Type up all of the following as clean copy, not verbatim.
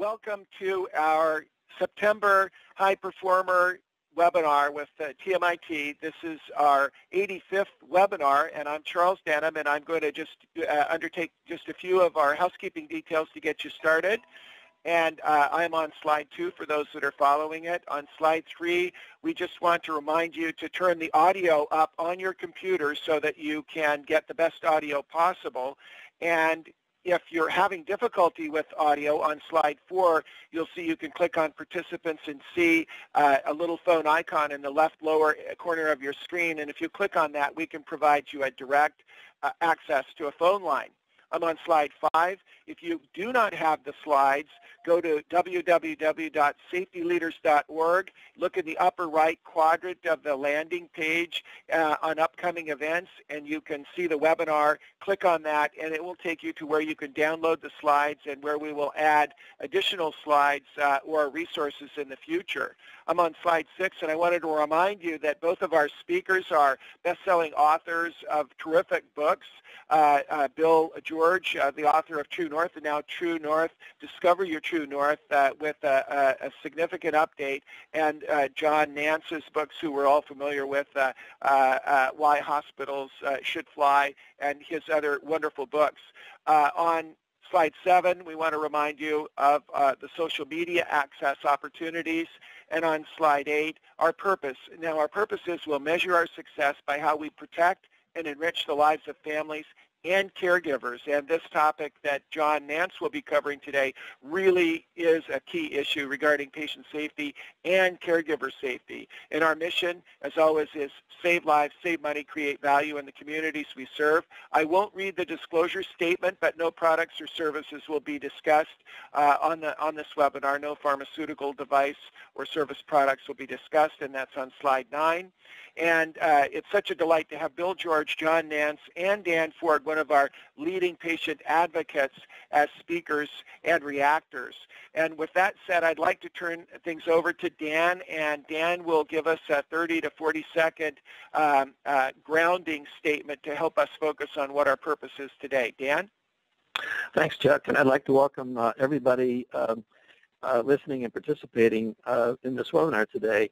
Welcome to our September High Performer webinar with TMIT. This is our 85th webinar, and I'm Charles Denham, and I'm going to just undertake just a few of our housekeeping details to get you started. And I'm on slide 2 for those that are following it. On slide 3, we just want to remind you to turn the audio up on your computer so that you can get the best audio possible. And if you're having difficulty with audio, on slide 4, you'll see you can click on participants and see a little phone icon in the left lower corner of your screen. And if you click on that, we can provide you a direct access to a phone line. I'm on slide 5. If you do not have the slides, go to www.safetyleaders.org. Look in the upper right quadrant of the landing page on upcoming events, and you can see the webinar. Click on that, and it will take you to where you can download the slides and where we will add additional slides or resources in the future. I'm on slide 6, and I wanted to remind you that both of our speakers are best-selling authors of terrific books. Bill George, the author of True North, and now True North, Discover Your True North, with a significant update, and John Nance's books, who we're all familiar with, Why Hospitals Should Fly, and his other wonderful books. On slide 7, we want to remind you of the social media access opportunities. And on slide 8, our purpose. Now, our purpose is we'll measure our success by how we protect and enrich the lives of families and caregivers. And this topic that John Nance will be covering today really is a key issue regarding patient safety and caregiver safety. And our mission, as always, is save lives, save money, create value in the communities we serve. I won't read the disclosure statement, but no products or services will be discussed on this webinar. No pharmaceutical device or service products will be discussed, and that's on slide 9. And it's such a delight to have Bill George, John Nance, and Dan Ford, one of our leading patient advocates, as speakers and reactors. And with that said, I'd like to turn things over to Dan, and Dan will give us a 30 to 40 second grounding statement to help us focus on what our purpose is today. Dan? Thanks, Chuck, and I'd like to welcome everybody listening and participating in this webinar today.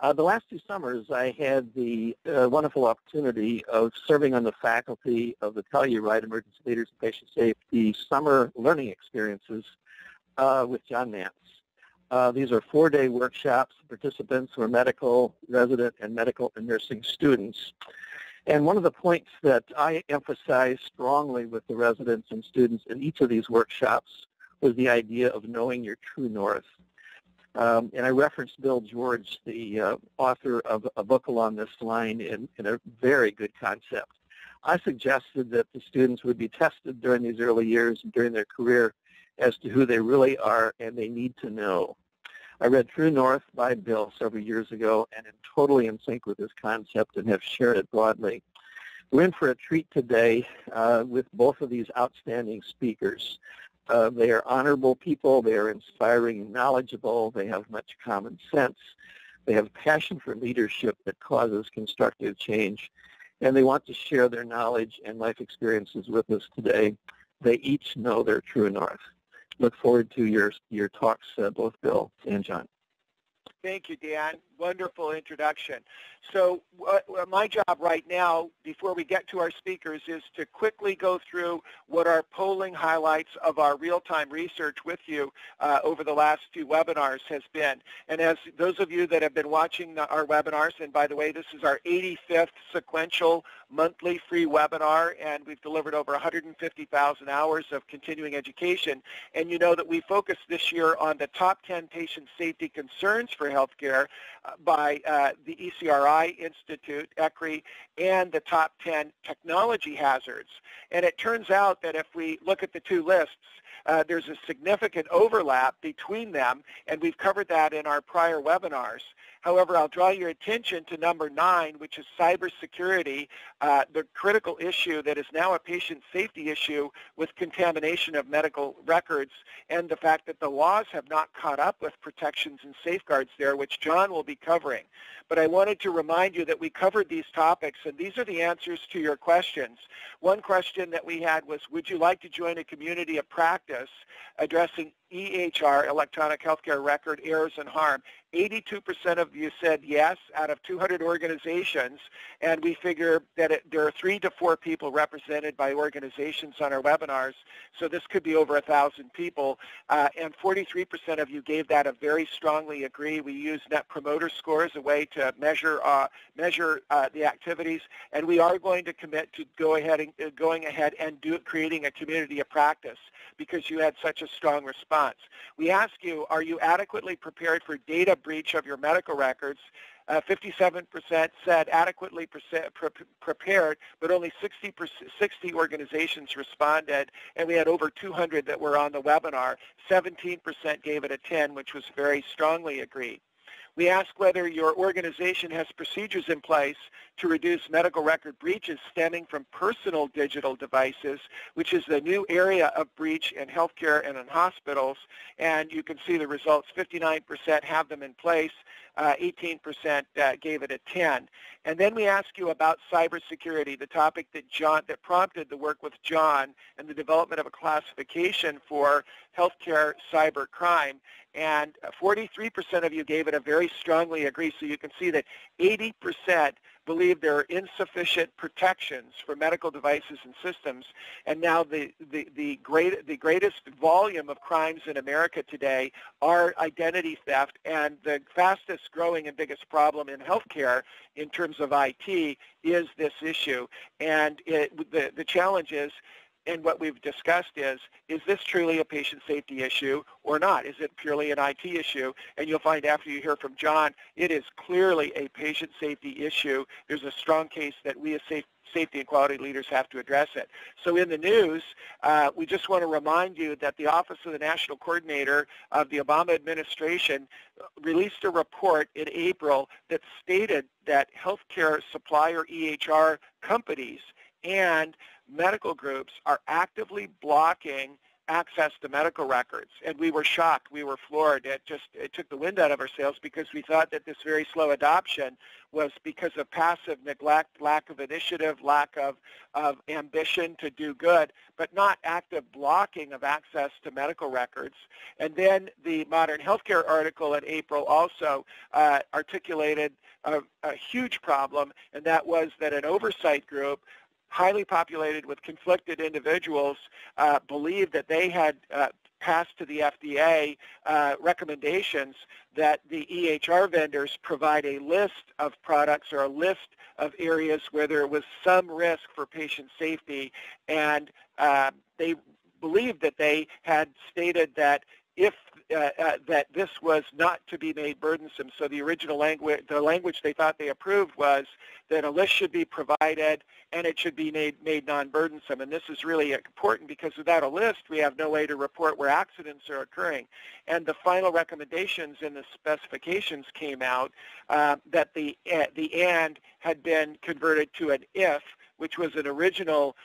The last 2 summers, I had the wonderful opportunity of serving on the faculty of the Telluride Emergency Leaders and Patient Safety Summer Learning Experiences with John Nance. These are 4-day workshops. Participants were medical, resident, and medical and nursing students. And one of the points that I emphasized strongly with the residents and students in each of these workshops was the idea of knowing your true north. And I referenced Bill George, the author of a book along this line, in a very good concept. I suggested that the students would be tested during these early years and during their career as to who they really are and they need to know. I read True North by Bill several years ago and am totally in sync with this concept and have shared it broadly. We're in for a treat today with both of these outstanding speakers. They are honorable people, they are inspiring and knowledgeable, they have much common sense, they have passion for leadership that causes constructive change, and they want to share their knowledge and life experiences with us today. They each know their true north. Look forward to your talks, both Bill and John. Thank you, Dan. Wonderful introduction. So my job right now, before we get to our speakers, is to quickly go through what our polling highlights of our real-time research with you over the last few webinars has been. And as those of you that have been watching our webinars, and by the way, this is our 85th sequential monthly free webinar, and we've delivered over 150,000 hours of continuing education. And you know that we focused this year on the top 10 patient safety concerns for healthcare by the ECRI Institute, ECRI, and the top 10 technology hazards. And it turns out that if we look at the 2 lists, there's a significant overlap between them, and we've covered that in our prior webinars. However, I'll draw your attention to number 9, which is cybersecurity, the critical issue that is now a patient safety issue with contamination of medical records, and the fact that the laws have not caught up with protections and safeguards there, which John will be covering. But I wanted to remind you that we covered these topics, and these are the answers to your questions. One question that we had was, would you like to join a community of practice addressing EHR, electronic healthcare record, errors and harm. 82% of you said yes out of 200 organizations, and we figure that there are 3 to 4 people represented by organizations on our webinars, so this could be over 1,000 people, and 43% of you gave that a very strongly agree. We use Net Promoter Score as a way to measure the activities, and we are going to commit to going ahead and creating a community of practice because you had such a strong response. We ask you, are you adequately prepared for data breach of your medical records? 57% said adequately prepared, but only 60 organizations responded, and we had over 200 that were on the webinar. 17% gave it a 10, which was very strongly agreed. We ask whether your organization has procedures in place to reduce medical record breaches stemming from personal digital devices, which is the new area of breach in healthcare and in hospitals. And you can see the results. 59% have them in place. 18% gave it a 10. And then we ask you about cybersecurity, the topic that prompted the work with John and the development of a classification for healthcare cybercrime. And 43% of you gave it a very strongly agree. So you can see that 80% believe there are insufficient protections for medical devices and systems. And now the greatest volume of crimes in America today are identity theft, and the fastest growing and biggest problem in healthcare in terms of IT is this issue. And the challenge is, and what we've discussed is this truly a patient safety issue or not? Is it purely an IT issue? And you'll find after you hear from John, it is clearly a patient safety issue. There's a strong case that we as safety and quality leaders have to address it. So in the news, we just want to remind you that the Office of the National Coordinator of the Obama administration released a report in April that stated that healthcare supplier EHR companies and medical groups are actively blocking access to medical records. And we were shocked. We were floored. It took the wind out of our sails because we thought that this very slow adoption was because of passive neglect, lack of initiative, lack of ambition to do good, but not active blocking of access to medical records. And then the Modern Healthcare article in April also articulated a huge problem, and that was that an oversight group highly populated with conflicted individuals believed that they had passed to the FDA recommendations that the EHR vendors provide a list of products or a list of areas where there was some risk for patient safety, and they believed that they had stated that if that this was not to be made burdensome. So the original language, the language they thought they approved was that a list should be provided and it should be made non-burdensome. And this is really important because without a list, we have no way to report where accidents are occurring. And the final recommendations in the specifications came out that the and had been converted to an if, which was an original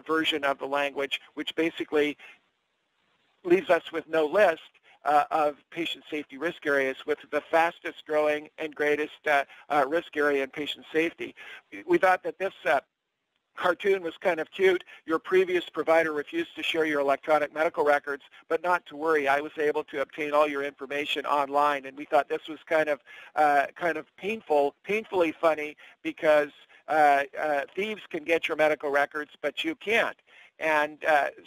version of the language, which basically leaves us with no list of patient safety risk areas, with the fastest growing and greatest risk area in patient safety. We thought that this cartoon was kind of cute. Your previous provider refused to share your electronic medical records, but not to worry. I was able to obtain all your information online, and we thought this was kind of painfully funny because thieves can get your medical records, but you can't. And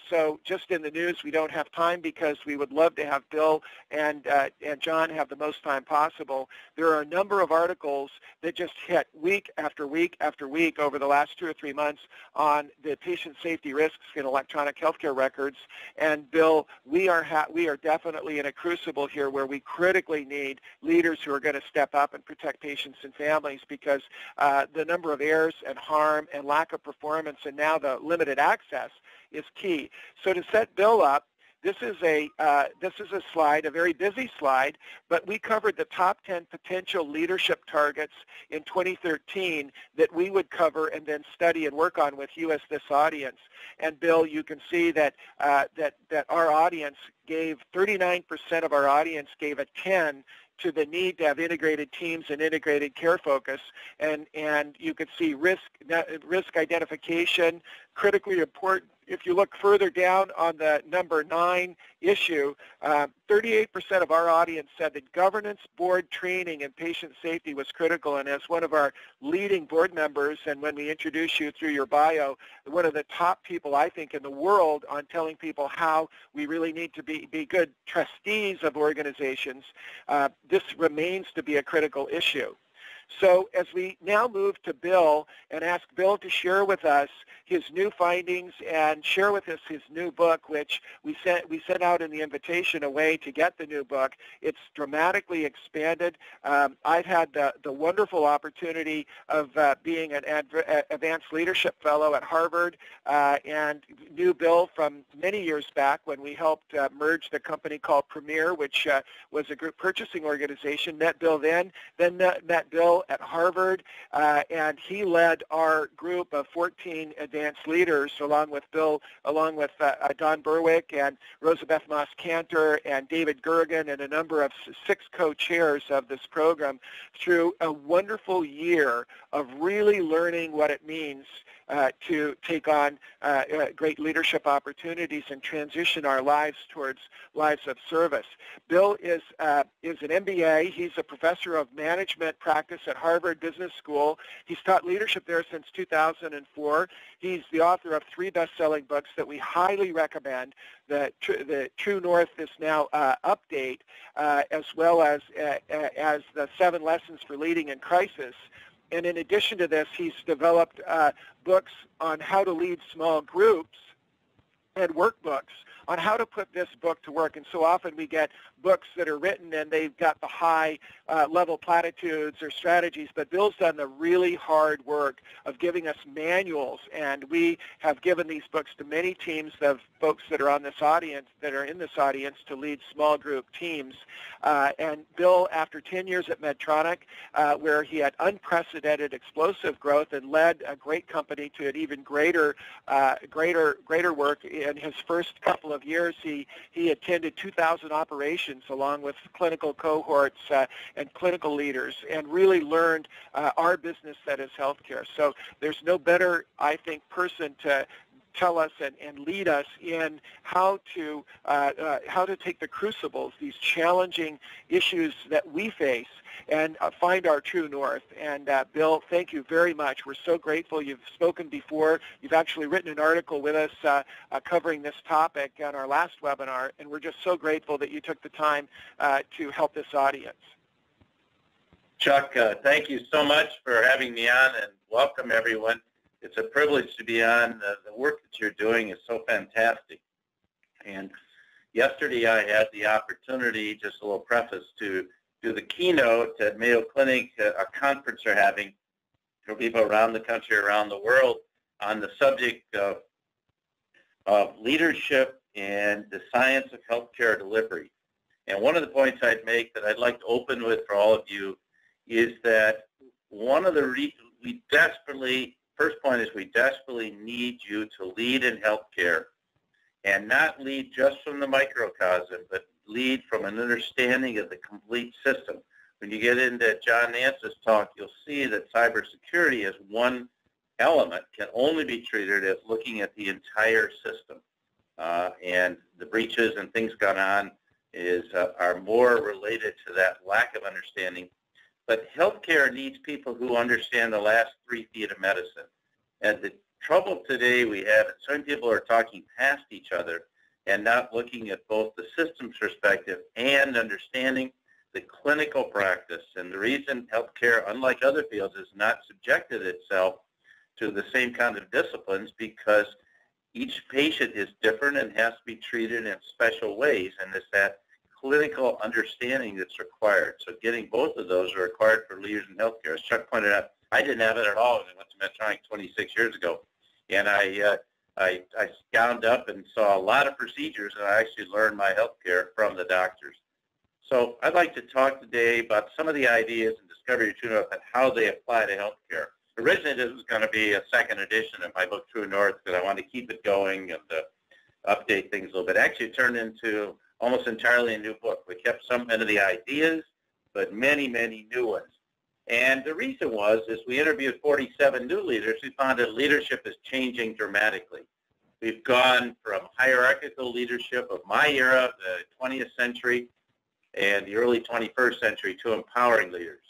so just in the news, we don't have time because we would love to have Bill and John have the most time possible. There are a number of articles that just hit week after week after week over the last 2 or 3 months on the patient safety risks in electronic healthcare records. And Bill, we are definitely in a crucible here where we critically need leaders who are going to step up and protect patients and families, because the number of errors and harm and lack of performance and now the limited access is key. So to set Bill up, this is a slide, a very busy slide, but we covered the top 10 potential leadership targets in 2013 that we would cover and then study and work on with you as this audience. And Bill, you can see that that our audience gave 39% of our audience gave a 10 to the need to have integrated teams and integrated care focus, and you could see risk identification, critically if you look further down on the number 9 issue, 38% of our audience said that governance, board training, and patient safety was critical. And as one of our leading board members, and when we introduce you through your bio, one of the top people, I think, in the world on telling people how we really need to be good trustees of organizations, this remains to be a critical issue. So as we now move to Bill and ask Bill to share with us his new findings and share with us his new book, which we sent out in the invitation a way to get the new book. It's dramatically expanded. I've had the wonderful opportunity of being an advanced leadership fellow at Harvard and knew Bill from many years back when we helped merge the company called Premier, which was a group purchasing organization. Met Bill then met Bill at Harvard, and he led our group of 14 advanced leaders along with Bill, along with Don Berwick and Rosabeth Moss-Cantor and David Gergen and a number of 6 co-chairs of this program through a wonderful year of really learning what it means to take on great leadership opportunities and transition our lives towards lives of service. Bill is an MBA. He's a professor of management practice at Harvard Business School. He's taught leadership there since 2004. He's the author of 3 best-selling books that we highly recommend. The True North is now update, as well as the 7 Lessons for Leading in Crisis. And in addition to this, he's developed books on how to lead small groups and workbooks on how to put this book to work. And so often we get books that are written and they've got the high level platitudes or strategies, but Bill's done the really hard work of giving us manuals, and we have given these books to many teams of folks that are on this audience, that are in this audience, to lead small group teams. And Bill, after 10 years at Medtronic, where he had unprecedented explosive growth and led a great company to an even greater work, in his first couple of years, he attended 2,000 operations along with clinical cohorts and clinical leaders, and really learned our business that is healthcare. So there's no better, I think, person to tell us and lead us in how to take the crucibles, these challenging issues that we face, and find our true north. And Bill, thank you very much. We're so grateful. You've spoken before. You've actually written an article with us covering this topic on our last webinar, and we're just so grateful that you took the time to help this audience. Chuck, thank you so much for having me on, and welcome everyone. It's a privilege to be on. The work that you're doing is so fantastic. And yesterday I had the opportunity, just a little preface, to do the keynote at Mayo Clinic, a conference they're having for people around the country, around the world, on the subject of leadership and the science of healthcare delivery. And one of the points I'd make that I'd like to open with for all of you is that one of the first point is we desperately need you to lead in healthcare, and not lead just from the microcosm, but lead from an understanding of the complete system. When you get into John Nance's talk, you'll see that cybersecurity as one element can only be treated as looking at the entire system. And the breaches and things gone on are more related to that lack of understanding. But healthcare needs people who understand the last 3 feet of medicine. And the trouble today we have is some people are talking past each other and not looking at both the systems perspective and understanding the clinical practice. And the reason healthcare, unlike other fields, has not subjected itself to the same kind of disciplines, because each patient is different and has to be treated in special ways, and it's that clinical understanding that's required. So getting both of those are required for leaders in healthcare. As Chuck pointed out, I didn't have it at all when I went to Medtronic 26 years ago. And I gowned up and saw a lot of procedures, and I actually learned my healthcare from the doctors. So I'd like to talk today about some of the ideas in Discover Your True North and how they apply to healthcare. Originally, this was going to be a second edition of my book, True North, because I wanted to keep it going and update things a little bit. Actually, it turned into almost entirely a new book. We kept some of the ideas, but many, many new ones. And the reason is we interviewed 47 new leaders who found that leadership is changing dramatically. We've gone from hierarchical leadership of my era, the 20th century, and the early 21st century to empowering leaders.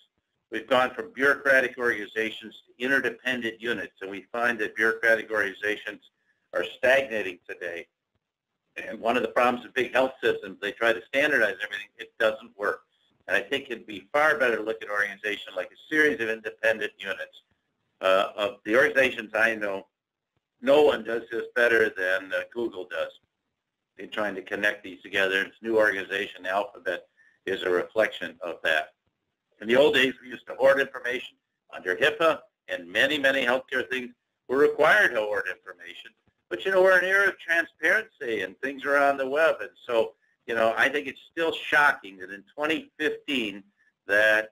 We've gone from bureaucratic organizations to interdependent units, and we find that bureaucratic organizations are stagnating today. And one of the problems with big health systems, they try to standardize everything. It doesn't work. And I think it'd be far better to look at an organization like a series of independent units. Of the organizations I know, no one does this better than Google does in trying to connect these together. Its new organization, Alphabet, is a reflection of that. In the old days, we used to hoard information under HIPAA, and many, many healthcare things were required to hoard information. But, we're in an era of transparency and things are on the web. And so, I think it's still shocking that in 2015 that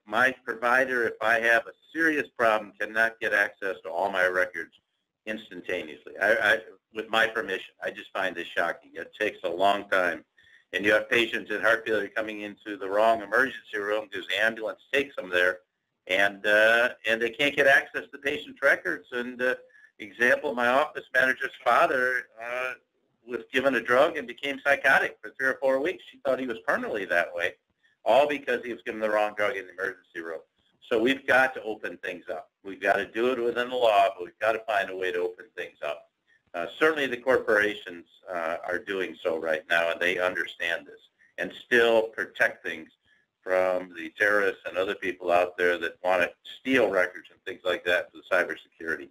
my provider, if I have a serious problem, cannot get access to all my records instantaneously. With my permission. I just find this shocking. It takes a long time. And you have patients in heart failure coming into the wrong emergency room because the ambulance takes them there, and they can't get access to the patient's records. And example, my office manager's father was given a drug and became psychotic for 3 or 4 weeks. She thought he was permanently that way, all because he was given the wrong drug in the emergency room. So we've got to open things up. We've got to do it within the law, but we've got to find a way to open things up. Certainly the corporations are doing so right now, and they understand this and still protect things from the terrorists and other people out there that want to steal records and things like that for cybersecurity.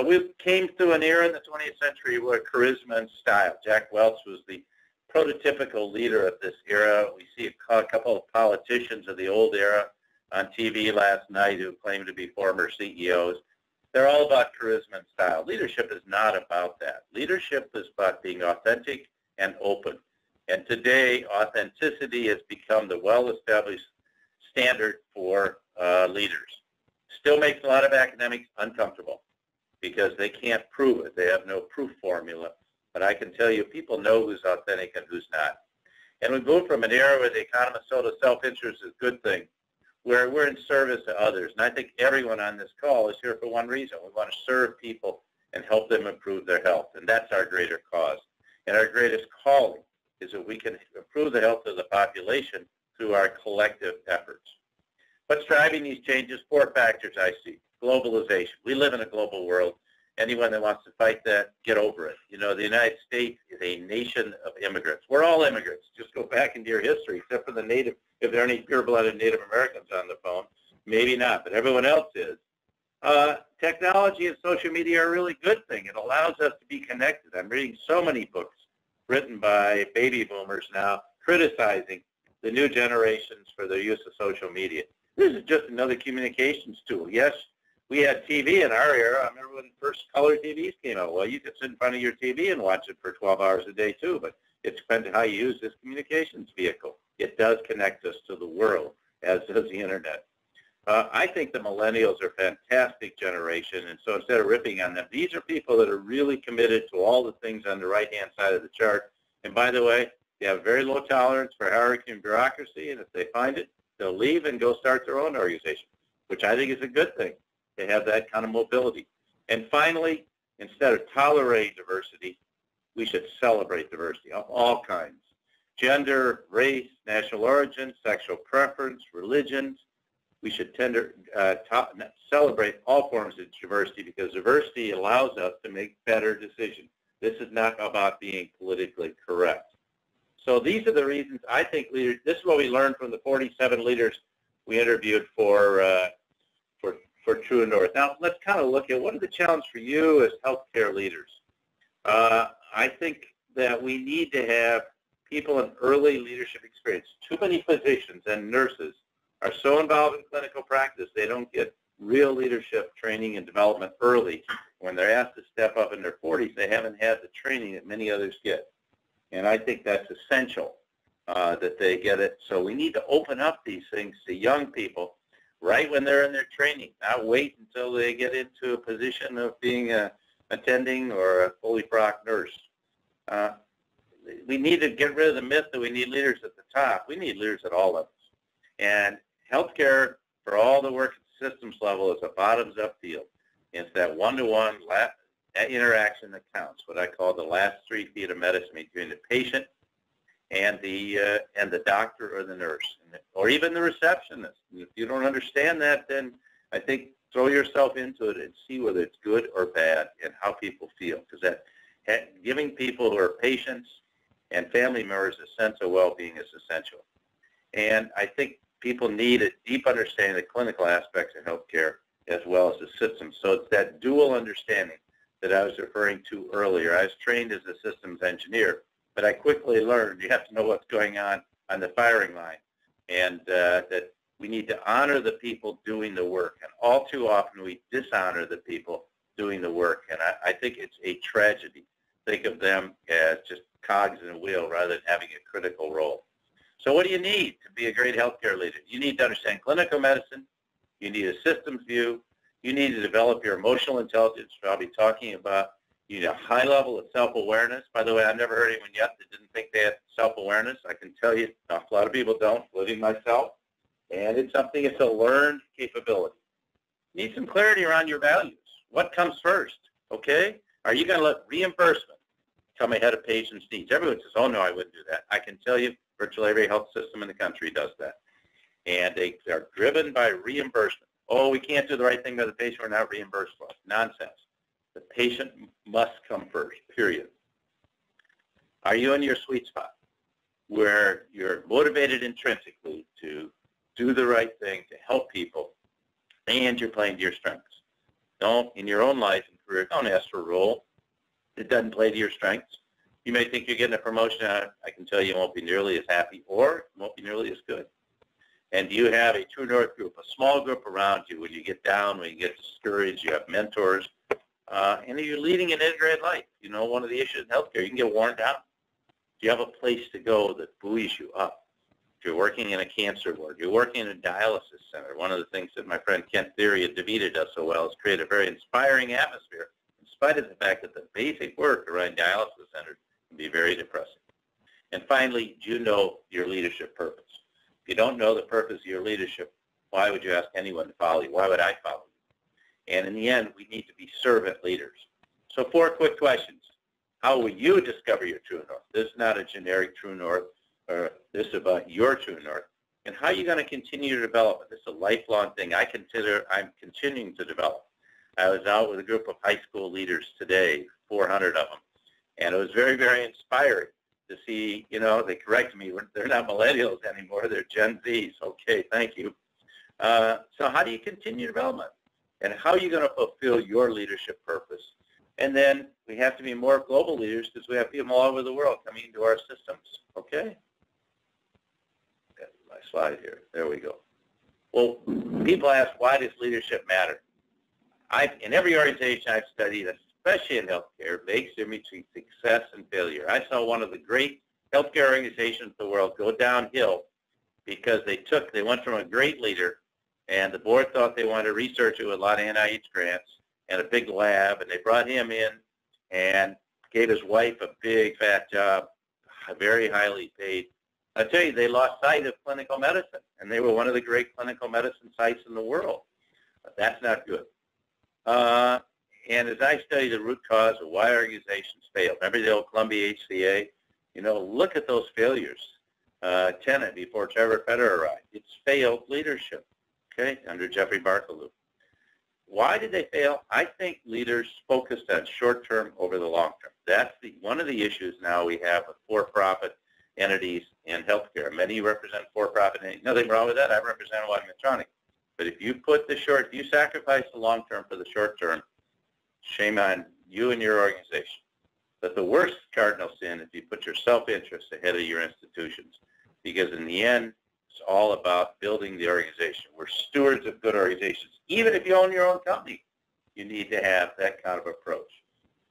We came through an era in the 20th century where charisma and style. Jack Welch was the prototypical leader of this era. We see a couple of politicians of the old era on TV last night who claim to be former CEOs. They're all about charisma and style. Leadership is not about that. Leadership is about being authentic and open. And today, authenticity has become the well-established standard for leaders. Still makes a lot of academics uncomfortable because they can't prove it. They have no proof formula. But I can tell you, people know who's authentic and who's not. And we moved from an era where the economist told us self-interest is a good thing, where we're in service to others. And I think everyone on this call is here for one reason. We want to serve people and help them improve their health. And that's our greater cause. And our greatest calling is that we can improve the health of the population through our collective efforts. What's driving these changes? 4 factors I see. Globalization. We live in a global world. Anyone that wants to fight that, get over it. The United States is a nation of immigrants. We're all immigrants. Just go back into your history, except for the native. If there are any pure-blooded Native Americans on the phone, maybe not, but everyone else is. Technology and social media are a really good thing. It allows us to be connected. I'm reading so many books written by baby boomers now criticizing the new generations for their use of social media. This is just another communications tool. Yes, we had TV in our era. I remember when first color TVs came out. Well, you could sit in front of your TV and watch it for 12 hours a day too, but it depends on how you use this communications vehicle. It does connect us to the world, as does the internet. I think the millennials are a fantastic generation, and so instead of ripping on them, these are people that are really committed to all the things on the right-hand side of the chart. And by the way, they have very low tolerance for hierarchy and bureaucracy, and if they find it, they'll leave and go start their own organization, which I think is a good thing. They have that kind of mobility. And finally, instead of tolerating diversity, we should celebrate diversity of all kinds. Gender, race, national origin, sexual preference, religions. We should celebrate all forms of diversity because diversity allows us to make better decisions. This is not about being politically correct. So these are the reasons I think leaders, this is what we learned from the 47 leaders we interviewed for True North. Now, let's kind of look at what are the challenges for you as healthcare leaders. I think that we need to have people in early leadership experience. Too many physicians and nurses are so involved in clinical practice, they don't get real leadership training and development early. When they're asked to step up in their 40s, they haven't had the training that many others get. And I think that's essential that they get it. So we need to open up these things to young people right when they're in their training, not wait until they get into a position of being an attending or a fully frocked nurse. We need to get rid of the myth that we need leaders at the top. We need leaders at all levels. And healthcare, for all the work at the systems level, is a bottoms-up deal. It's that one-to-one that interaction that counts, what I call the last 3 feet of medicine between the patient and the doctor or the nurse, or even the receptionist. If you don't understand that, then I think throw yourself into it and see whether it's good or bad and how people feel, because that giving people who are patients and family members a sense of well-being is essential. And I think people need a deep understanding of the clinical aspects of healthcare as well as the system. So it's that dual understanding that I was referring to earlier. I was trained as a systems engineer, but I quickly learned you have to know what's going on the firing line, and that we need to honor the people doing the work. And all too often we dishonor the people doing the work, and I think it's a tragedy. Think of them as just cogs in a wheel rather than having a critical role. So what do you need to be a great healthcare leader? You need to understand clinical medicine. You need a systems view. You need to develop your emotional intelligence, which I'll be talking about. You need a high level of self-awareness. By the way, I've never heard anyone yet that didn't think they had self-awareness. I can tell you a lot of people don't, including myself. And it's something, it's a learned capability. You need some clarity around your values. What comes first, okay? Are you going to let reimbursement come ahead of patients' needs? Everyone says, oh, no, I wouldn't do that. I can tell you virtually every health system in the country does that. And they are driven by reimbursement. Oh, we can't do the right thing by the patient, we're not reimbursed for it. Nonsense. The patient must come first, period. Are you in your sweet spot where you're motivated intrinsically to do the right thing, to help people, and you're playing to your strengths? Don't, in your own life and career, don't ask for a role that doesn't play to your strengths. You may think you're getting a promotion. I can tell you won't be nearly as happy or won't be nearly as good. And do you have a true north group, a small group around you when you get down, when you get discouraged, you have mentors, and you're leading an integrated life? You know, one of the issues in healthcare, you can get worn down. Do you have a place to go that buoys you up? If you're working in a cancer ward, you're working in a dialysis center. One of the things that my friend Kent Theory at DaVita does so well is create a very inspiring atmosphere, in spite of the fact that the basic work around dialysis centers can be very depressing. And finally, do you know your leadership purpose? If you don't know the purpose of your leadership, why would you ask anyone to follow you? Why would I follow you? And in the end, we need to be servant leaders. So 4 quick questions. How will you discover your true north? This is not a generic true north, or this is about your true north. And how are you going to continue to develop it? This is a lifelong thing I'm continuing to develop. I was out with a group of high school leaders today, 400 of them, and it was very, very inspiring to see, you know, they correct me, they're not millennials anymore, they're Gen Zs. Okay, thank you. So how do you continue development? And how are you going to fulfill your leadership purpose? And then we have to be more global leaders because we have people all over the world coming into our systems. Okay? Got my slide here. There we go. Well, people ask, why does leadership matter? In every organization I've studied, especially in healthcare, makes the difference between success and failure. I saw one of the great healthcare organizations in the world go downhill because they went from a great leader, and the board thought they wanted to research it with a lot of NIH grants and a big lab, and they brought him in and gave his wife a big fat job, very highly paid. I tell you, they lost sight of clinical medicine, and they were one of the great clinical medicine sites in the world. That's not good. And as I study the root cause of why organizations fail, remember the old Columbia HCA? You know, look at those failures. Tenet before Trevor Federer arrived. It's failed leadership, okay, under Jeffrey Barkaloo. Why did they fail? I think leaders focused on short-term over the long-term. That's one of the issues now we have with for-profit entities in healthcare. Many represent for-profit entities. Nothing wrong with that. I represent one Medtronic. But if you if you sacrifice the long-term for the short-term, shame on you and your organization. But the worst cardinal sin is you put your self-interest ahead of your institutions, because in the end, it's all about building the organization. We're stewards of good organizations. Even if you own your own company, you need to have that kind of approach.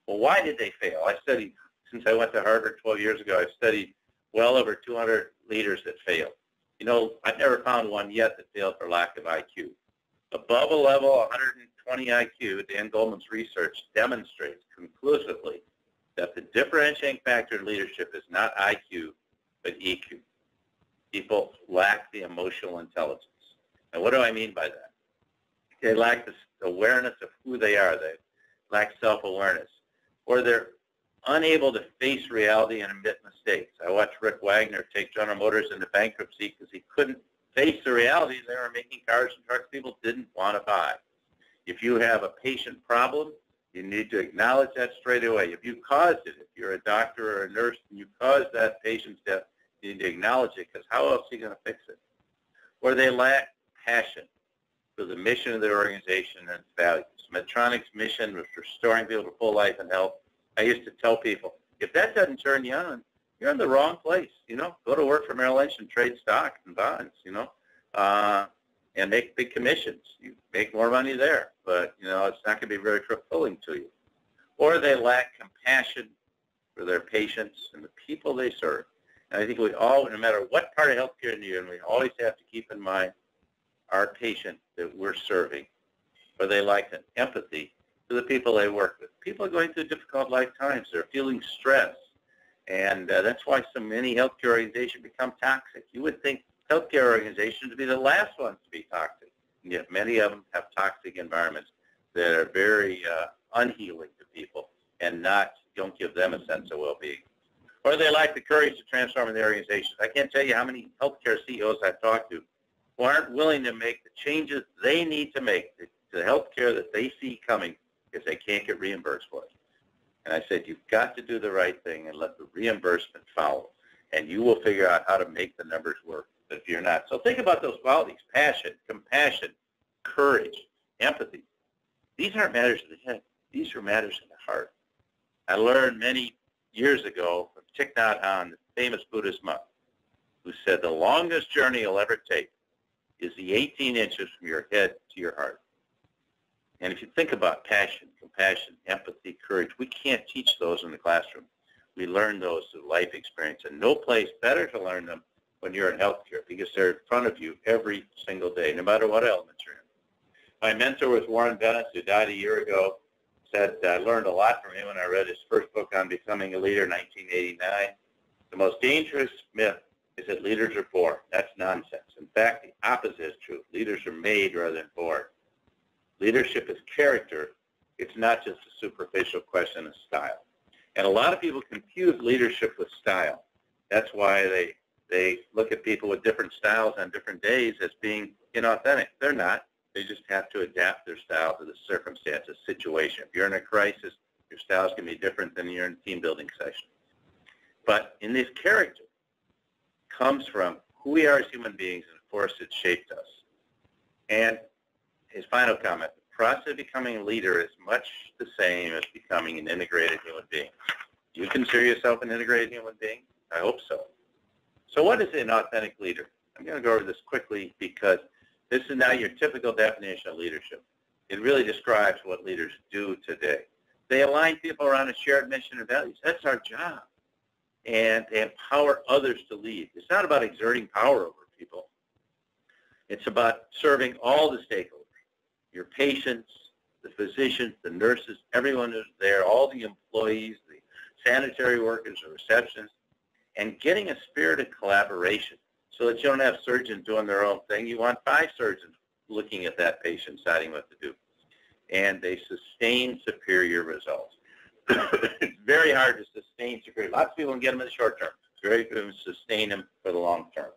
Well, why did they fail? I studied, since I went to Harvard 12 years ago, I've studied well over 200 leaders that failed. You know, I've never found one yet that failed for lack of IQ. Above a level 120 IQ, Dan Goleman's research demonstrates conclusively that the differentiating factor in leadership is not IQ, but EQ. People lack the emotional intelligence. And what do I mean by that? They lack the awareness of who they are. lack self-awareness, or they're unable to face reality and admit mistakes. I watched Rick Wagner take General Motors into bankruptcy because he couldn't face the reality they were making cars and trucks people didn't want to buy. If you have a patient problem, you need to acknowledge that straight away. If you caused it, if you're a doctor or a nurse and you caused that patient's death, you need to acknowledge it, because how else are you going to fix it? Or they lack passion for the mission of their organization and its values. Medtronic's mission was restoring people to full life and health. I used to tell people, if that doesn't turn you on, you're in the wrong place. Go to work for Merrill Lynch and trade stock and bonds, and make big commissions. You make more money there, but, it's not going to be very fulfilling to you. Or they lack compassion for their patients and the people they serve. And I think we all, no matter what part of healthcare you're in, we always have to keep in mind our patient that we're serving. Or they lack an empathy to the people they work with. People are going through difficult lifetimes. They're feeling stress. And that's why so many healthcare organizations become toxic. You would think healthcare organizations would be the last ones to be toxic. And yet many of them have toxic environments that are very unhealing to people and don't give them a sense of well-being. Or they lack the courage to transform their organizations. I can't tell you how many healthcare CEOs I've talked to who aren't willing to make the changes they need to make to the healthcare that they see coming because they can't get reimbursed for it. And I said, you've got to do the right thing and let the reimbursement follow, and you will figure out how to make the numbers work. But if you're not, so think about those qualities: passion, compassion, courage, empathy. These aren't matters of the head. These are matters of the heart. I learned many years ago from Thich Nhat Hanh, the famous Buddhist monk, who said the longest journey you'll ever take is the 18 inches from your head to your heart. And if you think about passion, compassion, empathy, courage, we can't teach those in the classroom. We learn those through life experience, and no place better to learn them when you're in healthcare, because they're in front of you every single day, no matter what element you're in. My mentor was Warren Bennett, who died a year ago. Said I learned a lot from him when I read his first book on becoming a leader in 1989. The most dangerous myth is that leaders are born. That's nonsense. In fact, the opposite is true. Leaders are made rather than born. Leadership is character. It's not just a superficial question of style. And a lot of people confuse leadership with style. That's why they look at people with different styles on different days as being inauthentic. They're not. They just have to adapt their style to the circumstances, situation. If you're in a crisis, your style is going to be different than you're in a team building session. But in this character comes from who we are as human beings and the force that shaped us. And his final comment, the process of becoming a leader is much the same as becoming an integrated human being. Do you consider yourself an integrated human being? I hope so. So what is an authentic leader? I'm going to go over this quickly because this is not your typical definition of leadership. It really describes what leaders do today. They align people around a shared mission and values. That's our job. And they empower others to lead. It's not about exerting power over people. It's about serving all the stakeholders, your patients, the physicians, the nurses, everyone who's there, all the employees, the sanitary workers, the receptionists, and getting a spirit of collaboration. So that you don't have surgeons doing their own thing. You want 5 surgeons looking at that patient, deciding what to do. And they sustain superior results. It's very hard to sustain superior. Lots of people can get them in the short term. It's very good to sustain them for the long term.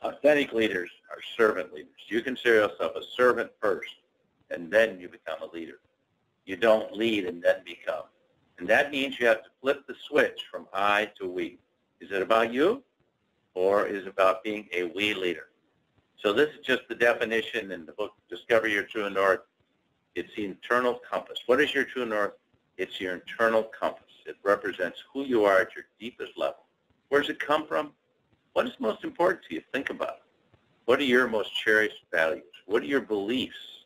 Authentic leaders are servant leaders. You consider yourself a servant first, and then you become a leader. You don't lead and then become. And that means you have to flip the switch from I to we. Is it about you? Or is about being a we leader? So this is just the definition in the book, Discover Your True North. It's the internal compass. What is your true north? It's your internal compass. It represents who you are at your deepest level. Where does it come from? What is most important to you? Think about it. What are your most cherished values? What are your beliefs?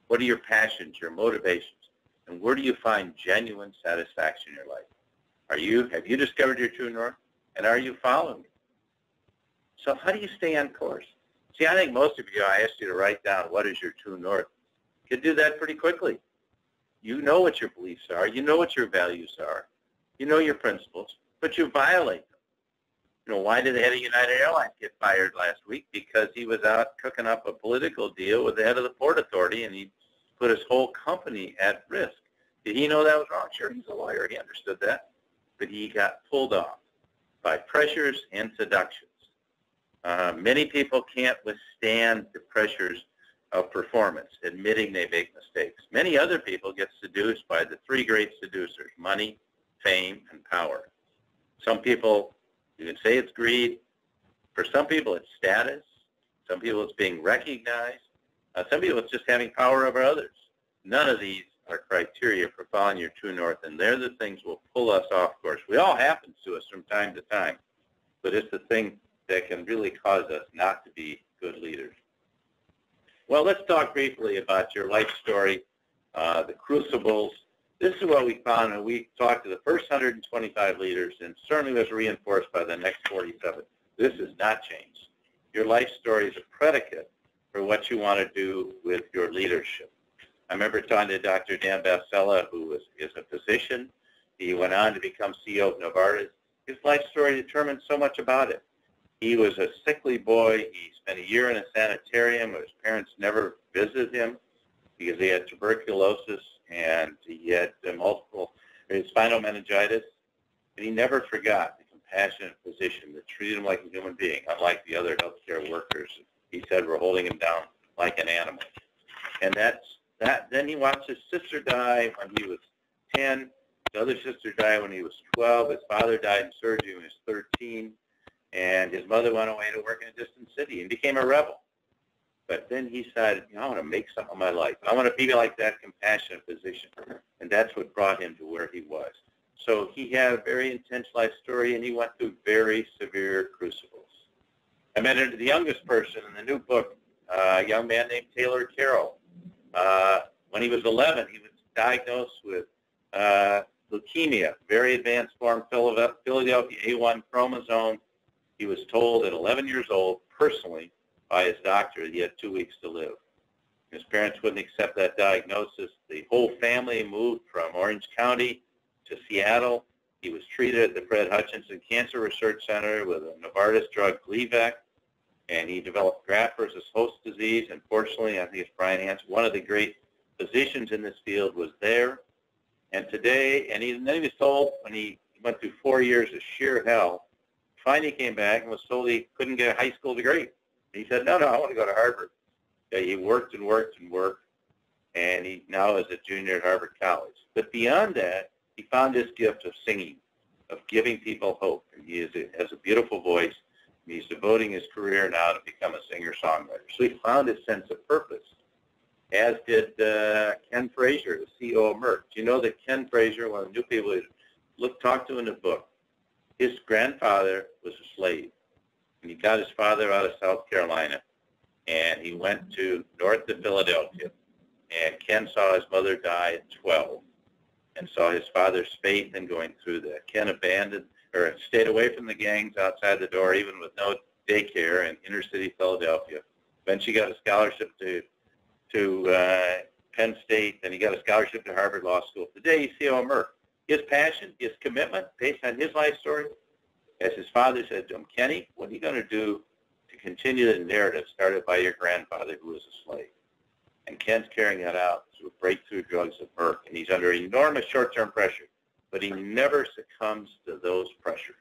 What are your passions, your motivations? And where do you find genuine satisfaction in your life? Have you discovered your true north? And are you following it? So how do you stay on course? See, I think most of you, I asked you to write down what is your true north. You can do that pretty quickly. You know what your beliefs are. You know what your values are. You know your principles, but you violate them. Why did the head of United Airlines get fired last week? Because he was out cooking up a political deal with the head of the Port Authority, and he put his whole company at risk. Did he know that was wrong? Sure, he's a lawyer. He understood that. But he got pulled off by pressures and seductions. Many people can't withstand the pressures of performance, admitting they make mistakes. Many other people get seduced by the three great seducers: money, fame, and power. Some people, you can say it's greed. For some people, it's status. Some people, it's being recognized. Some people, it's just having power over others. None of these are criteria for following your true north, and they're the things that will pull us off course. We all happens to us from time to time, but it's the thing that can really cause us not to be good leaders. Well, let's talk briefly about your life story, the crucibles. This is what we found, and we talked to the first 125 leaders, and certainly was reinforced by the next 47. This has not changed. Your life story is a predicate for what you want to do with your leadership. I remember talking to Dr. Dan Bassella, who is a physician. He went on to become CEO of Novartis. His life story determined so much about it. He was a sickly boy. He spent a year in a sanitarium where his parents never visited him because he had tuberculosis and he had multiple spinal meningitis. And he never forgot the compassionate physician that treated him like a human being, unlike the other healthcare workers. He said were holding him down like an animal. And that's that. Then he watched his sister die when he was 10. His other sister died when he was 12. His father died in surgery when he was 13. And his mother went away to work in a distant city and became a rebel. But then he decided, I want to make something of my life. I want to be like that compassionate physician. And that's what brought him to where he was. So he had a very intense life story, and he went through very severe crucibles. I met the youngest person in the new book, a young man named Taylor Carroll. When he was 11, he was diagnosed with leukemia, very advanced form, Philadelphia A1 chromosome. He was told at 11 years old, personally, by his doctor, that he had 2 weeks to live. His parents wouldn't accept that diagnosis. The whole family moved from Orange County to Seattle. He was treated at the Fred Hutchinson Cancer Research Center with a Novartis drug, Gleevec, and he developed graft versus host disease. Unfortunately, I think it's Brian Hansen, one of the great physicians in this field, was there. And today, and then he was told when he went through 4 years of sheer hell, finally came back and was told he couldn't get a high school degree. And he said, no, I want to go to Harvard. Yeah, he worked and worked and worked, and he now is a junior at Harvard College. But beyond that, he found his gift of singing, of giving people hope. And he has a beautiful voice. And he's devoting his career now to become a singer-songwriter. So he found his sense of purpose, as did Ken Frazier, the CEO of Merck. Do you know that Ken Frazier, one of the new people we talked to in the book, his grandfather was a slave, and he got his father out of South Carolina, and he went to north of Philadelphia, and Ken saw his mother die at 12 and saw his father's faith in going through that. Ken stayed away from the gangs outside the door, even with no daycare in inner city Philadelphia. Eventually got a scholarship to Penn State, and he got a scholarship to Harvard Law School. Today, he's CEO of Merck. His passion, his commitment, based on his life story, as his father said to him, Kenny, what are you going to do to continue the narrative started by your grandfather who was a slave? And Ken's carrying that out through breakthrough drugs at Merck, and he's under enormous short-term pressure, but he never succumbs to those pressures.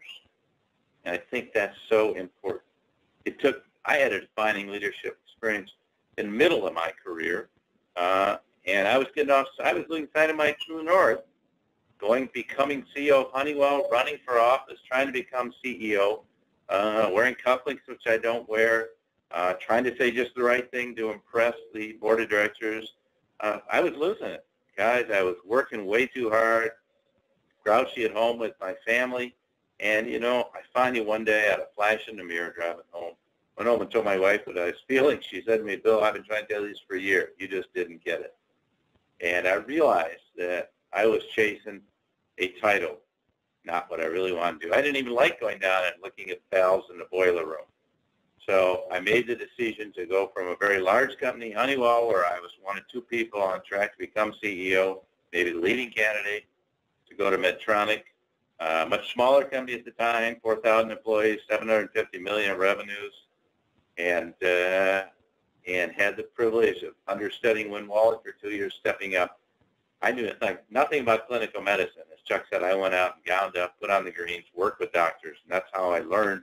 And I think that's so important. I had a defining leadership experience in the middle of my career, and I was losing sight of my true north, becoming CEO of Honeywell, running for office, trying to become CEO, wearing cufflinks, which I don't wear, trying to say just the right thing to impress the board of directors. I was losing it, guys. I was working way too hard, grouchy at home with my family, and, I finally one day had a flash in the mirror driving home. Went home and told my wife what I was feeling. She said to me, Bill, I've been trying to tell you this for a year. You just didn't get it. And I realized that I was chasing a title, not what I really wanted to do. I didn't even like going down and looking at valves in the boiler room. So I made the decision to go from a very large company, Honeywell, where I was one of two people on track to become CEO, maybe the leading candidate, to go to Medtronic, a much smaller company at the time, 4,000 employees, $750 million in revenues. And and had the privilege of understudying Win Wallet for 2 years, stepping up. I knew nothing about clinical medicine. As Chuck said, I went out and gowned up, put on the greens, worked with doctors, and that's how I learned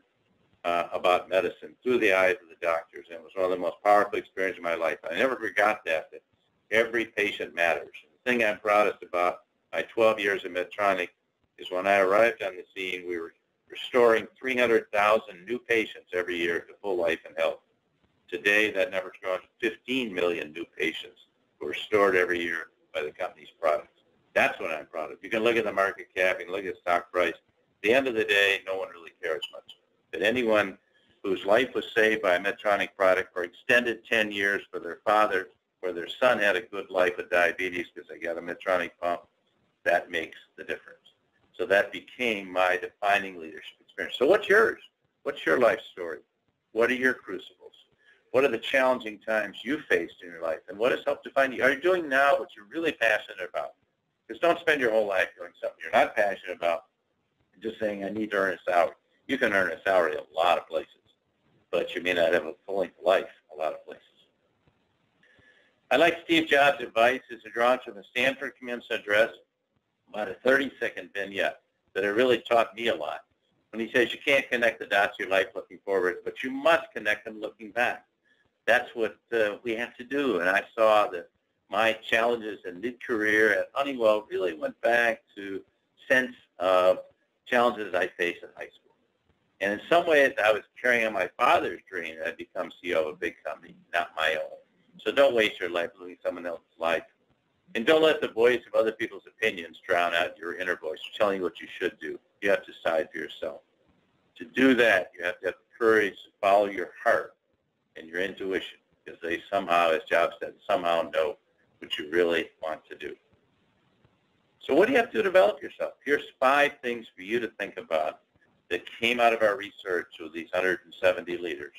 about medicine through the eyes of the doctors. And it was one of the most powerful experiences of my life. I never forgot that every patient matters. And the thing I'm proudest about my 12 years in Medtronic is when I arrived on the scene, we were restoring 300,000 new patients every year to full life and health. Today, that number's grown to 15 million new patients who are restored every year by the company's products. That's what I'm proud of. You can look at the market cap, you can look at the stock price. At the end of the day, no one really cares much. But anyone whose life was saved by a Medtronic product for extended 10 years for their father, where their son had a good life with diabetes because they got a Medtronic pump, that makes the difference. So that became my defining leadership experience. So what's yours? What's your life story? What are your crucibles? What are the challenging times you faced in your life? And what has helped define you? Are you doing now what you're really passionate about? Because don't spend your whole life doing something you're not passionate about, just saying, I need to earn a salary. You can earn a salary a lot of places, but you may not have a full-length life a lot of places. I like Steve Jobs' advice. It's drawn from the Stanford commencement address, about a 30-second vignette that it really taught me a lot. When he says you can't connect the dots of your life looking forward, but you must connect them looking back. That's what we have to do. And I saw that my challenges in mid-career at Honeywell really went back to sense of challenges I faced in high school. And in some ways, I was carrying on my father's dream that I'd become CEO of a big company, not my own. So don't waste your life living someone else's life. And don't let the voice of other people's opinions drown out your inner voice telling you what you should do. You have to decide for yourself. To do that, you have to have the courage to follow your heart and your intuition, because they somehow, as Jobs said, somehow know what you really want to do. So what do you have to do to develop yourself? Here's 5 things for you to think about that came out of our research with these 170 leaders.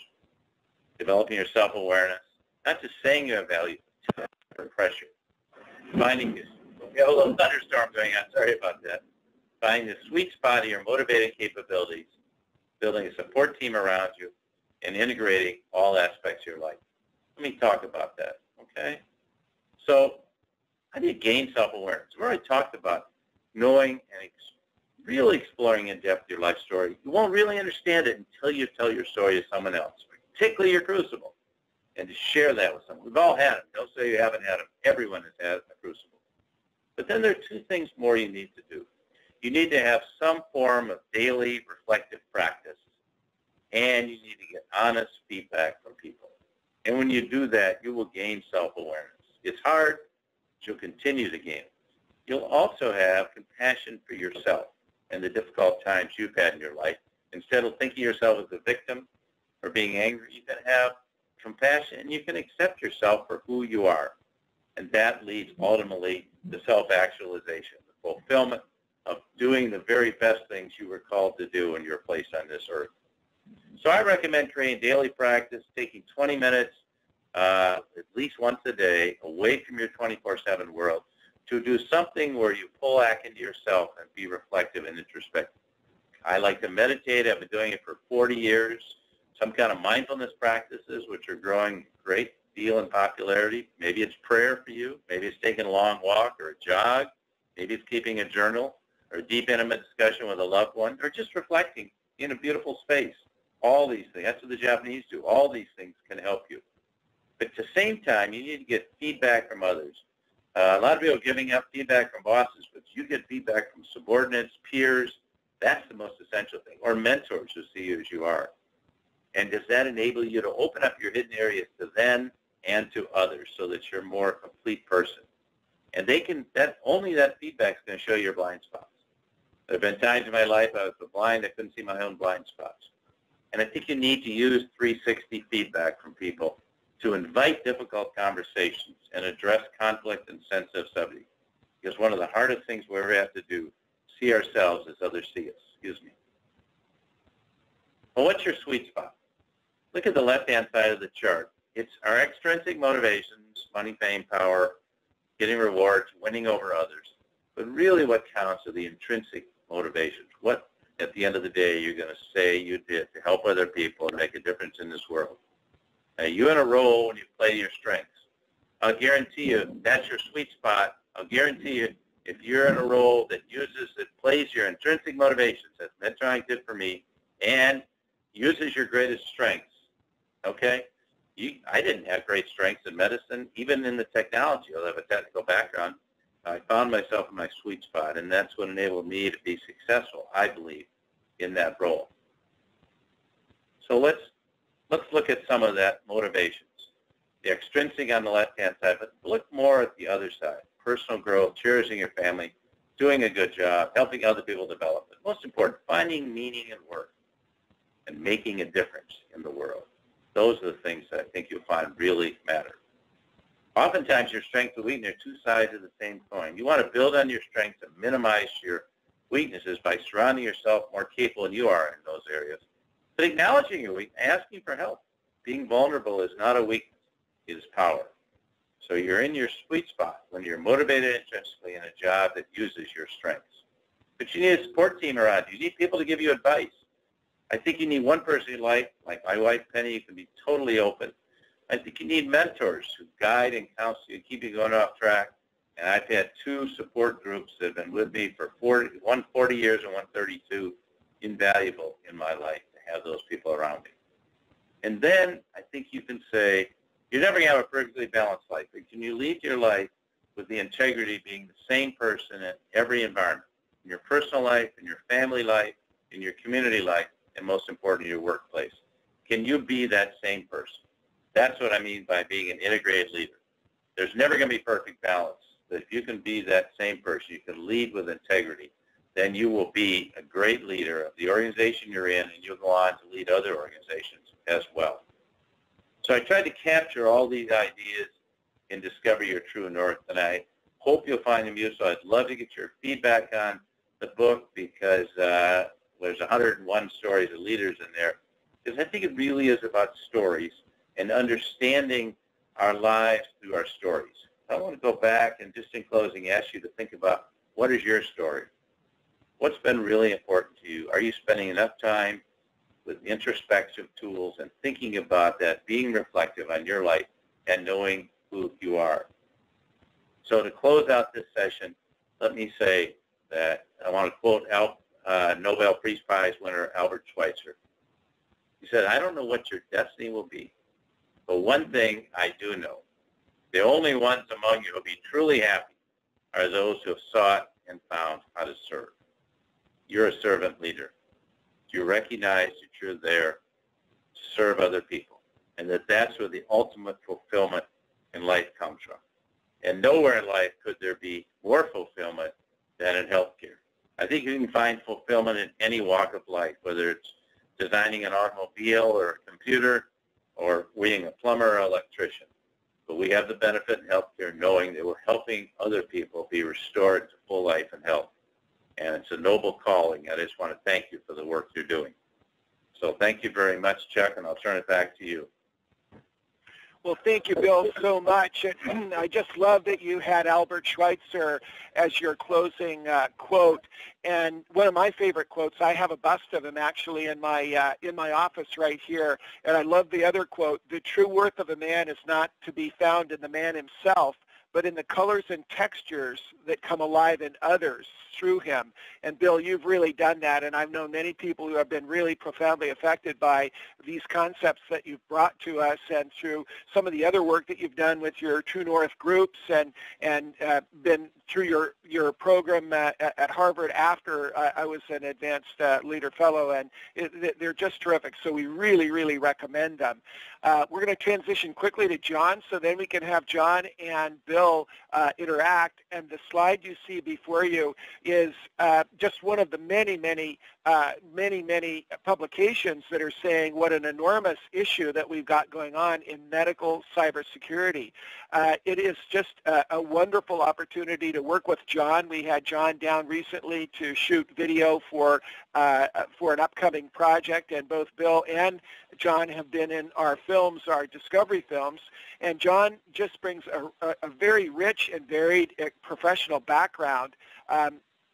Developing your self-awareness, not just saying you have value, but pressure. Finding this, we have a little thunderstorm going on, sorry about that. Finding the sweet spot of your motivating capabilities, building a support team around you, and integrating all aspects of your life. Let me talk about that, okay? So how do you gain self-awareness? We already talked about knowing and really exploring in depth your life story. You won't really understand it until you tell your story to someone else, particularly your crucible, and to share that with someone. We've all had them. Don't say you haven't had them. Everyone has had a crucible. But then there are 2 things more you need to do. You need to have some form of daily reflective practice, and you need to get honest feedback from people. And when you do that, you will gain self-awareness. It's hard, but you'll continue to gain it. You'll also have compassion for yourself and the difficult times you've had in your life. Instead of thinking of yourself as a victim or being angry, you can have compassion and you can accept yourself for who you are. And that leads ultimately to self-actualization, the fulfillment of doing the very best things you were called to do in your place on this earth. So I recommend creating daily practice, taking 20 minutes at least once a day away from your 24/7 world to do something where you pull back into yourself and be reflective and introspective. I like to meditate. I've been doing it for 40 years. Some kind of mindfulness practices, which are growing a great deal in popularity. Maybe it's prayer for you. Maybe it's taking a long walk or a jog. Maybe it's keeping a journal or a deep, intimate discussion with a loved one, or just reflecting in a beautiful space. All these things, that's what the Japanese do. All these things can help you. But at the same time, you need to get feedback from others. A lot of people are giving up feedback from bosses, but you get feedback from subordinates, peers. That's the most essential thing, or mentors who see you as you are. And does that enable you to open up your hidden areas to them and to others so that you're a more complete person? And they can, only that feedback is going to show your blind spots. There have been times in my life I was so blind I couldn't see my own blind spots. And I think you need to use 360 feedback from people to invite difficult conversations and address conflict and sensitive subjects. Because one of the hardest things we ever have to do, see ourselves as others see us. Excuse me. Well, what's your sweet spot? Look at the left-hand side of the chart. It's our extrinsic motivations, money, fame, power, getting rewards, winning over others. But really what counts are the intrinsic motivations. What, at the end of the day, you're going to say you did to help other people and make a difference in this world. Now, you're in a role when you play your strengths. I'll guarantee you that's your sweet spot. I'll guarantee you if you're in a role that plays your intrinsic motivations, as mentoring did for me, and uses your greatest strengths, okay? I didn't have great strengths in medicine, even in the technology. I have a technical background. I found myself in my sweet spot, and that's what enabled me to be successful, I believe, in that role. So let's look at some of that motivations. The extrinsic on the left-hand side, but look more at the other side. Personal growth, cherishing your family, doing a good job, helping other people develop. But most important, finding meaning in work and making a difference in the world. Those are the things that I think you'll find really matter. Oftentimes, your strengths and weakness are two sides of the same coin. You want to build on your strengths and minimize your weaknesses by surrounding yourself more capable than you are in those areas. But acknowledging your weakness, asking for help. Being vulnerable is not a weakness. It is power. So you're in your sweet spot when you're motivated intrinsically in a job that uses your strengths. But you need a support team around you. You need people to give you advice. I think you need one person in your life, like my wife, Penny, who can be totally open. I think you need mentors who guide and counsel you, keep you going off track. And I've had two support groups that have been with me for 40 years and 32, invaluable in my life to have those people around me. And then I think you can say, you're never going to have a perfectly balanced life, but can you lead your life with the integrity of being the same person in every environment, in your personal life, in your family life, in your community life, and most importantly, your workplace? Can you be that same person? That's what I mean by being an integrated leader. There's never going to be perfect balance, but if you can be that same person, you can lead with integrity, then you will be a great leader of the organization you're in, and you'll go on to lead other organizations as well. So I tried to capture all these ideas and discover your true north, and I hope you'll find them useful. I'd love to get your feedback on the book because there's 101 stories of leaders in there, because I think it really is about stories and understanding our lives through our stories. I want to go back and just in closing ask you to think about, what is your story? What's been really important to you? Are you spending enough time with introspective tools and thinking about that, being reflective on your life and knowing who you are? So to close out this session, let me say that I want to quote Nobel Peace Prize winner Albert Schweitzer. He said, "I don't know what your destiny will be, but one thing I do know. The only ones among you who will be truly happy are those who have sought and found how to serve." You're a servant leader. You recognize that you're there to serve other people, and that's where the ultimate fulfillment in life comes from. And nowhere in life could there be more fulfillment than in healthcare. I think you can find fulfillment in any walk of life, whether it's designing an automobile or a computer or being a plumber or electrician. But we have the benefit in healthcare knowing that we're helping other people be restored to full life and health. And it's a noble calling. I just want to thank you for the work you're doing. So thank you very much, Chuck, and I'll turn it back to you. Well, thank you, Bill, so much. I just love that you had Albert Schweitzer as your closing quote. And one of my favorite quotes, I have a bust of him actually in my office right here. And I love the other quote: "The true worth of a man is not to be found in the man himself, but in the colors and textures that come alive in others through him." And Bill, you've really done that, and I've known many people who have been really profoundly affected by these concepts that you've brought to us, and through some of the other work that you've done with your True North groups, and been through your program at Harvard after I was an advanced leader fellow, and they're just terrific. So we really, really recommend them. We're going to transition quickly to John, so then we can have John and Bill interact. And the slide you see before you is just one of the many publications that are saying what an enormous issue that we've got going on in medical cybersecurity. It is just a wonderful opportunity to work with John. We had John down recently to shoot video for an upcoming project, and both Bill and John have been in our films, our Discovery films, and John just brings a very rich and varied professional background.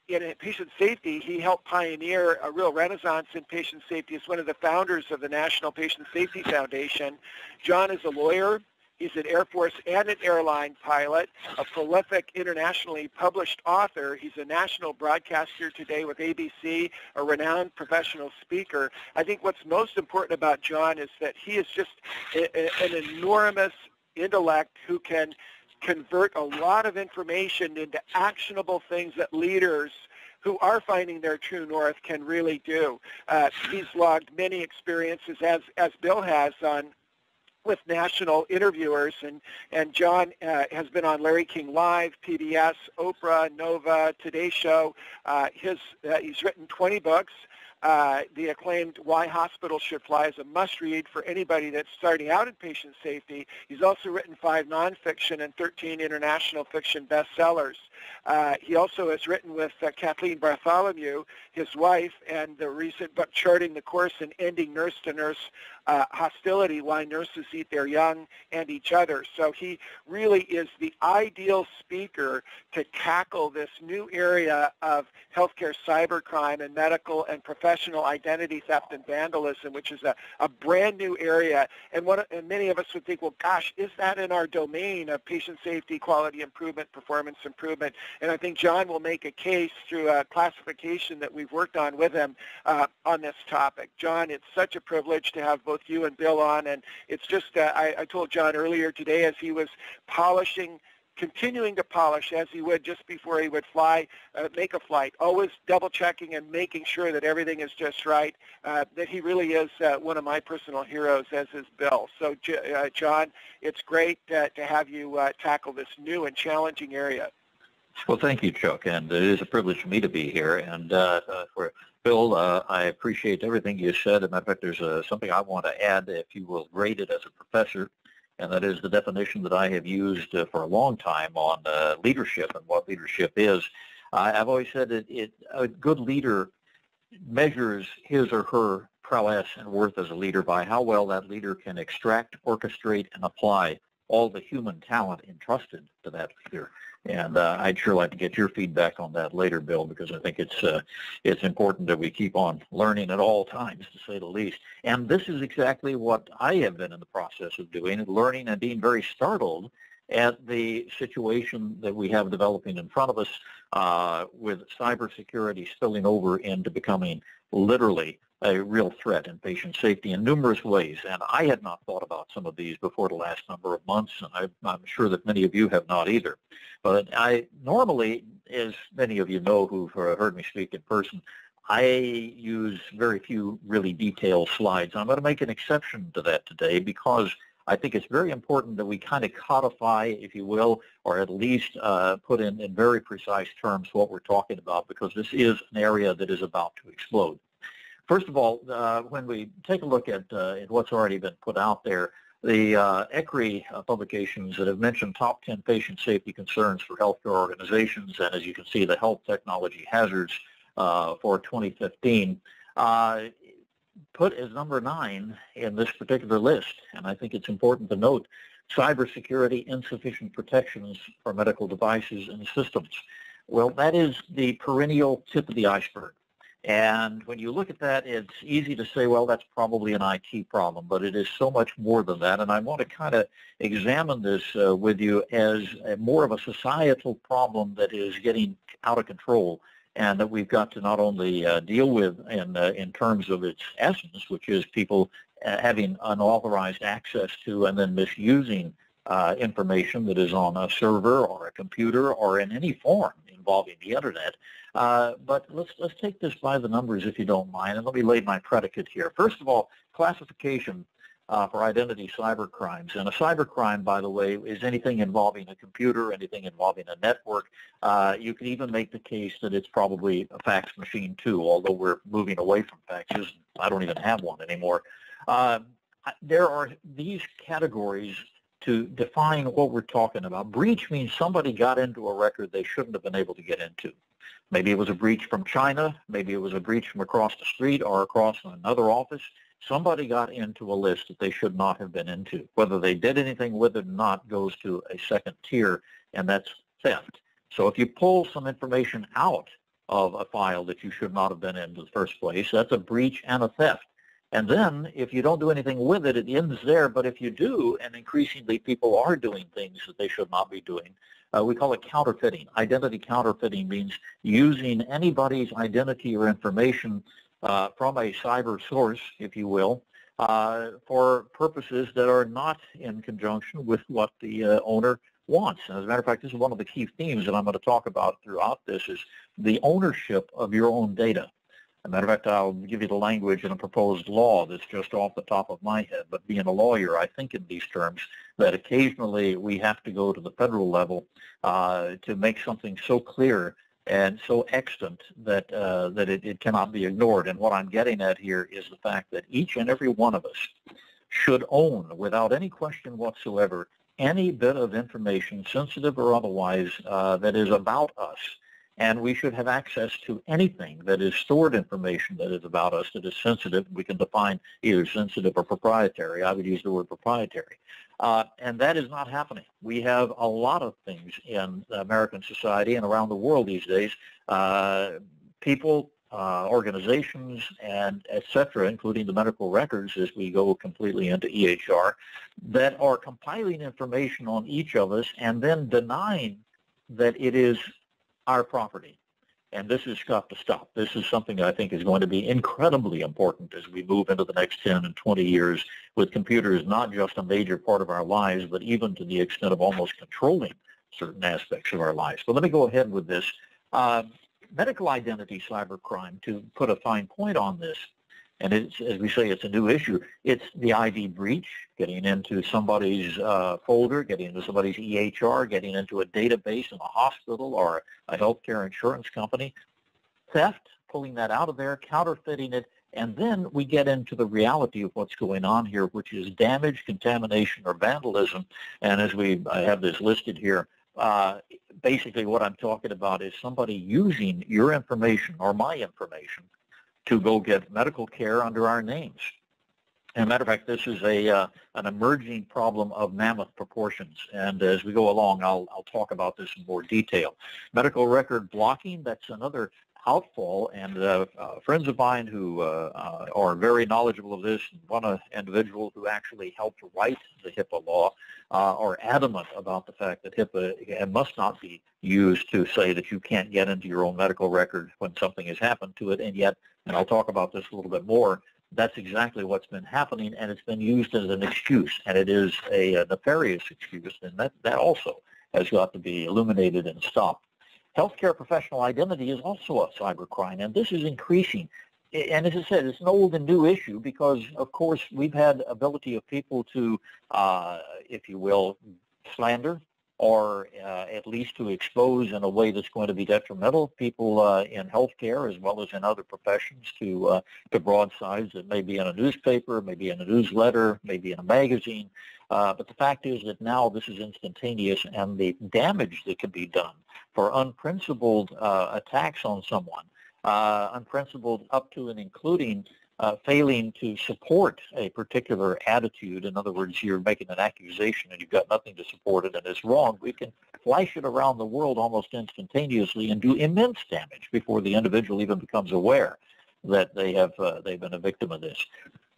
in patient safety, he helped pioneer a real renaissance in patient safety as one of the founders of the National Patient Safety Foundation. John is a lawyer. He's an Air Force and an airline pilot, a prolific internationally published author. He's a national broadcaster today with ABC, a renowned professional speaker. I think what's most important about John is that he is just an enormous intellect who can convert a lot of information into actionable things that leaders who are finding their true north can really do. He's logged many experiences, as Bill has, with national interviewers, and John has been on Larry King Live, PBS, Oprah, Nova, Today Show. He's written 20 books. The acclaimed Why Hospitals Should Fly is a must-read for anybody that's starting out in patient safety. He's also written 5 nonfiction and 13 international fiction bestsellers. He also has written with Kathleen Bartholomew, his wife, and the recent book Charting the Course in Ending Nurse-to-Nurse Hostility, Why Nurses Eat Their Young and Each Other. So he really is the ideal speaker to tackle this new area of healthcare cybercrime and medical and professional identity theft and vandalism, which is a brand new area. And many of us would think, well, gosh, is that in our domain of patient safety, quality improvement, performance improvement? And I think John will make a case through a classification that we've worked on with him on this topic. John, it's such a privilege to have both you and Bill on, and it's just, I told John earlier today as he was continuing to polish as he would just before he would make a flight, always double checking and making sure that everything is just right, that he really is one of my personal heroes, as is Bill. So John, it's great to have you tackle this new and challenging area. Well, thank you, Chuck, and it is a privilege for me to be here. And for Bill, I appreciate everything you said. As a matter of fact, there's something I want to add, if you will grade it as a professor, and that is the definition that I have used for a long time on leadership and what leadership is. I've always said that a good leader measures his or her prowess and worth as a leader by how well that leader can extract, orchestrate, and apply all the human talent entrusted to that leader. And I'd sure like to get your feedback on that later, Bill, because I think it's important that we keep on learning at all times, to say the least. And this is exactly what I have been in the process of doing, learning and being very startled at the situation that we have developing in front of us with cybersecurity spilling over into becoming literally a real threat in patient safety in numerous ways. And I had not thought about some of these before the last number of months, and I'm sure that many of you have not either. But I normally, as many of you know who've heard me speak in person, I use very few really detailed slides. I'm going to make an exception to that today because I think it's very important that we kind of codify, if you will, or at least put in very precise terms what we're talking about, because this is an area that is about to explode. First of all, when we take a look at what's already been put out there, the ECRI publications that have mentioned top 10 patient safety concerns for healthcare organizations, and as you can see, the health technology hazards for 2015, put as number 9 in this particular list. And I think it's important to note cybersecurity insufficient protections for medical devices and systems. Well, that is the perennial tip of the iceberg. And when you look at that, it's easy to say, well, that's probably an IT problem, but it is so much more than that. And I want to kind of examine this with you as more of a societal problem that is getting out of control, and that we've got to not only deal with in terms of its essence, which is people having unauthorized access to and then misusing information that is on a server or a computer or in any form involving the internet. But let's take this by the numbers, if you don't mind, and let me lay my predicate here. First of all, classification for identity cybercrimes. And a cybercrime, by the way, is anything involving a computer, anything involving a network. You can even make the case that it's probably a fax machine too, although we're moving away from faxes. I don't even have one anymore. There are these categories to define what we're talking about. Breach means somebody got into a record they shouldn't have been able to get into. Maybe it was a breach from China, maybe it was a breach from across the street or across another office. Somebody got into a list that they should not have been into. Whether they did anything with it or not goes to a second tier, and that's theft. So if you pull some information out of a file that you should not have been in the first place. That's a breach and a theft. And then if you don't do anything with it, it ends there. But if you do, and increasingly people are doing things that they should not be doing, we call it counterfeiting. Identity counterfeiting means using anybody's identity or information from a cyber source, if you will, for purposes that are not in conjunction with what the owner wants. And as a matter of fact, this is one of the key themes that I'm going to talk about throughout this, is the ownership of your own data. As a matter of fact, I'll give you the language in a proposed law that's just off the top of my head. But being a lawyer, I think in these terms that occasionally we have to go to the federal level to make something so clear and so extant that it cannot be ignored. And what I'm getting at here is the fact that each and every one of us should own, without any question whatsoever, any bit of information, sensitive or otherwise, that is about us. And we should have access to anything that is stored information that is about us that is sensitive. We can define either sensitive or proprietary. I would use the word proprietary. And that is not happening. We have a lot of things in American society and around the world these days, people, organizations, and et cetera, including the medical records as we go completely into EHR, that are compiling information on each of us and then denying that it is our property. And this has got to stop. This is something I think is going to be incredibly important as we move into the next 10 and 20 years, with computers not just a major part of our lives, but even to the extent of almost controlling certain aspects of our lives. So let me go ahead with this. Medical identity cybercrime, to put a fine point on this, and it's, as we say, it's a new issue. It's the ID breach, getting into somebody's folder, getting into somebody's EHR, getting into a database in a hospital or a healthcare insurance company. Theft, pulling that out of there, counterfeiting it, and then we get into the reality of what's going on here, which is damage, contamination, or vandalism. And as I have this listed here, basically what I'm talking about is somebody using your information or my information to go get medical care under our names. As a matter of fact, this is an emerging problem of mammoth proportions. And as we go along, I'll talk about this in more detail. Medical record blocking, that's another outfall. And friends of mine who are very knowledgeable of this, one individual who actually helped write the HIPAA law, are adamant about the fact that HIPAA must not be used to say that you can't get into your own medical record when something has happened to it. And yet, and I'll talk about this a little bit more, that's exactly what's been happening, and it's been used as an excuse, and it is a nefarious excuse, and that also has got to be illuminated and stopped. Healthcare professional identity is also a cybercrime, and this is increasing. And as I said, it's an old and new issue because, of course, we've had ability of people to, if you will, slander or at least to expose in a way that's going to be detrimental people in healthcare as well as in other professions to broadsides that may be in a newspaper, maybe in a newsletter, maybe in a magazine. But the fact is that now this is instantaneous, and the damage that can be done for unprincipled attacks on someone, unprincipled up to and including failing to support a particular attitude. In other words, you're making an accusation and you've got nothing to support it and it's wrong. We can flash it around the world almost instantaneously and do immense damage before the individual even becomes aware that they've been a victim of this.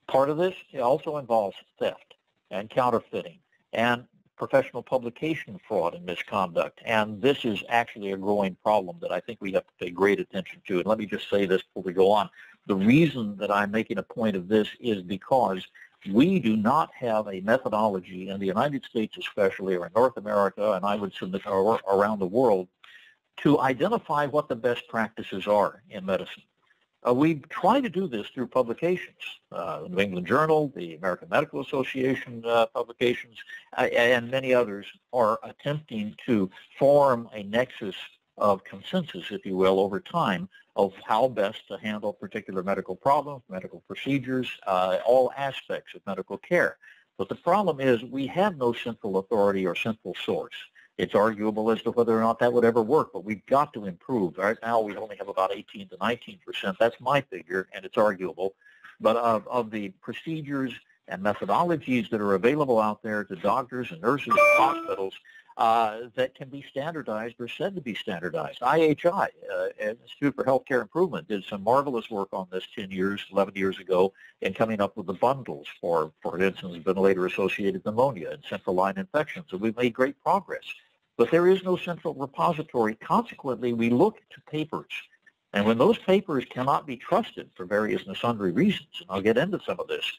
Part of this also involves theft and counterfeiting and professional publication fraud and misconduct. And this is actually a growing problem that I think we have to pay great attention to. And let me just say this before we go on. The reason that I'm making a point of this is because we do not have a methodology in the United States especially, or in North America, and I would submit around the world, to identify what the best practices are in medicine. We try to do this through publications. The New England Journal, the American Medical Association publications, and many others are attempting to form a nexus of consensus, if you will, over time of how best to handle particular medical problems, medical procedures, all aspects of medical care. But the problem is we have no central authority or central source. It's arguable as to whether or not that would ever work, but we've got to improve. Right now we only have about 18 to 19%. That's my figure, and it's arguable. But of the procedures and methodologies that are available out there to doctors and nurses and hospitals, that can be standardized or said to be standardized. IHI, Institute for Healthcare Improvement, did some marvelous work on this 11 years ago in coming up with the bundles for instance, ventilator-associated pneumonia and central line infections. So we've made great progress. But there is no central repository. Consequently, we look to papers. And when those papers cannot be trusted for various and sundry reasons, and I'll get into some of this,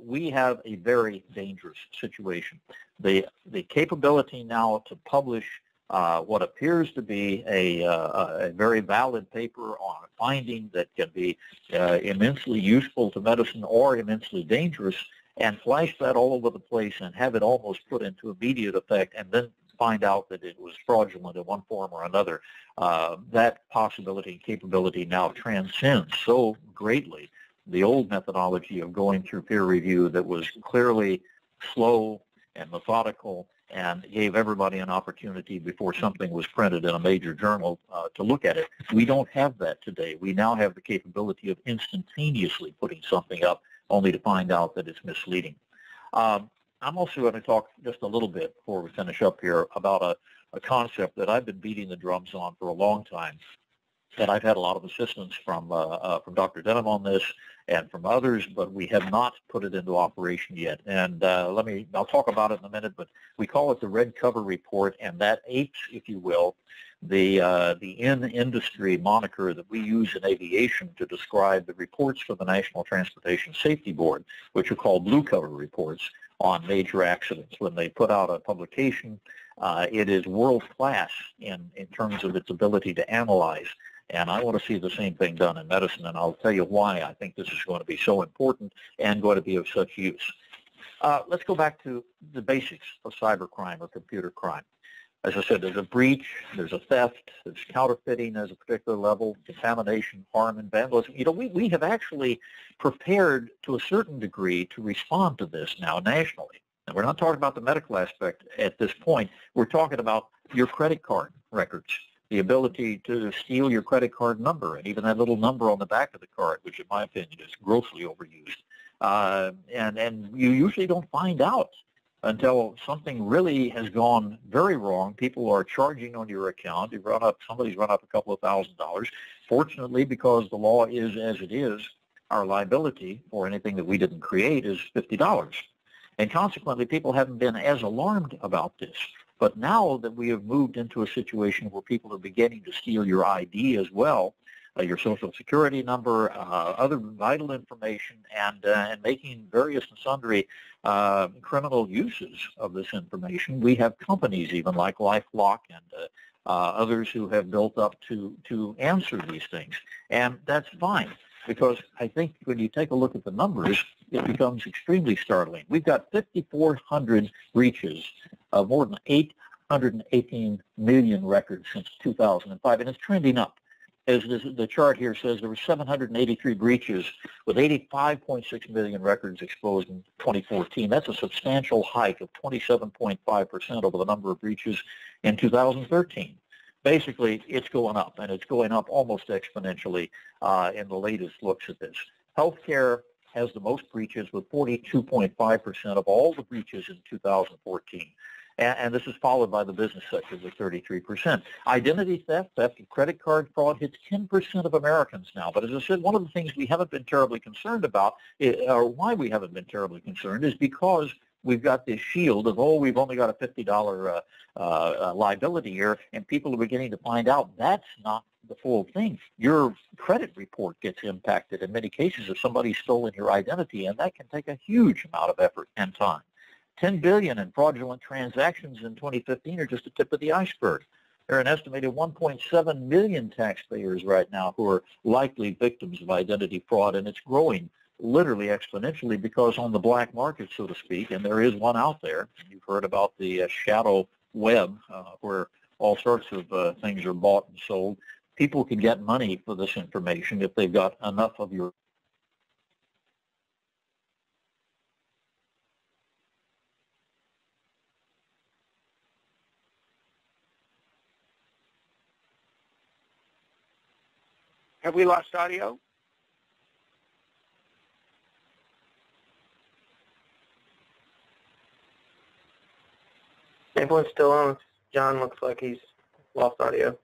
we have a very dangerous situation. The capability now to publish what appears to be a very valid paper on a finding that can be immensely useful to medicine or immensely dangerous, and flash that all over the place and have it almost put into immediate effect, and then find out that it was fraudulent in one form or another, that possibility and capability now transcends so greatly the old methodology of going through peer review that was clearly slow and methodical and gave everybody an opportunity before something was printed in a major journal to look at it. We don't have that today. We now have the capability of instantaneously putting something up only to find out that it's misleading. I'm also going to talk just a little bit before we finish up here about a concept that I've been beating the drums on for a long time. And I've had a lot of assistance from Dr. Denham on this and from others, but we have not put it into operation yet. And I'll talk about it in a minute, but we call it the Red Cover Report, and that apes, if you will, the in-industry moniker that we use in aviation to describe the reports for the National Transportation Safety Board, which are called blue cover reports on major accidents. When they put out a publication, it is world-class in terms of its ability to analyze. And I want to see the same thing done in medicine, and I'll tell you why I think this is going to be so important and going to be of such use. Let's go back to the basics of cybercrime or computer crime. As I said, there's a breach, there's a theft, there's counterfeiting as a particular level, contamination, harm, and vandalism. You know, we have actually prepared to a certain degree to respond to this now nationally. And we're not talking about the medical aspect at this point. We're talking about your credit card records, the ability to steal your credit card number, and even that little number on the back of the card, which in my opinion is grossly overused. And you usually don't find out until something really has gone very wrong. People are charging on your account. Somebody's run up a couple of $1,000s. Fortunately, because the law is as it is, our liability for anything that we didn't create is $50. And consequently, people haven't been as alarmed about this. But now that we have moved into a situation where people are beginning to steal your ID as well, your social security number, other vital information, and making various and sundry criminal uses of this information, we have companies even like LifeLock and others who have built up to answer these things. And that's fine, because I think when you take a look at the numbers, it becomes extremely startling. We've got 5,400 breaches of more than 818 million records since 2005, and it's trending up. As the chart here says, there were 783 breaches with 85.6 million records exposed in 2014. That's a substantial hike of 27.5% over the number of breaches in 2013. Basically, it's going up, and it's going up almost exponentially in the latest looks at this. Healthcare has the most breaches with 42.5% of all the breaches in 2014. And this is followed by the business sector with 33%. Identity theft, theft of credit card fraud hits 10% of Americans now. But as I said, one of the things we haven't been terribly concerned about, or why we haven't been terribly concerned, is because we've got this shield of, oh, we've only got a $50 liability here, and people are beginning to find out that's not the full thing. Your credit report gets impacted in many cases if somebody's stolen your identity, and that can take a huge amount of effort and time. 10 billion in fraudulent transactions in 2015 are just the tip of the iceberg. There are an estimated 1.7 million taxpayers right now who are likely victims of identity fraud, and it's growing literally exponentially because on the black market, so to speak, and there is one out there. You've heard about the shadow web where all sorts of things are bought and sold. People can get money for this information if they've got enough of your Have we lost audio? Everyone's still on. John looks like he's lost audio.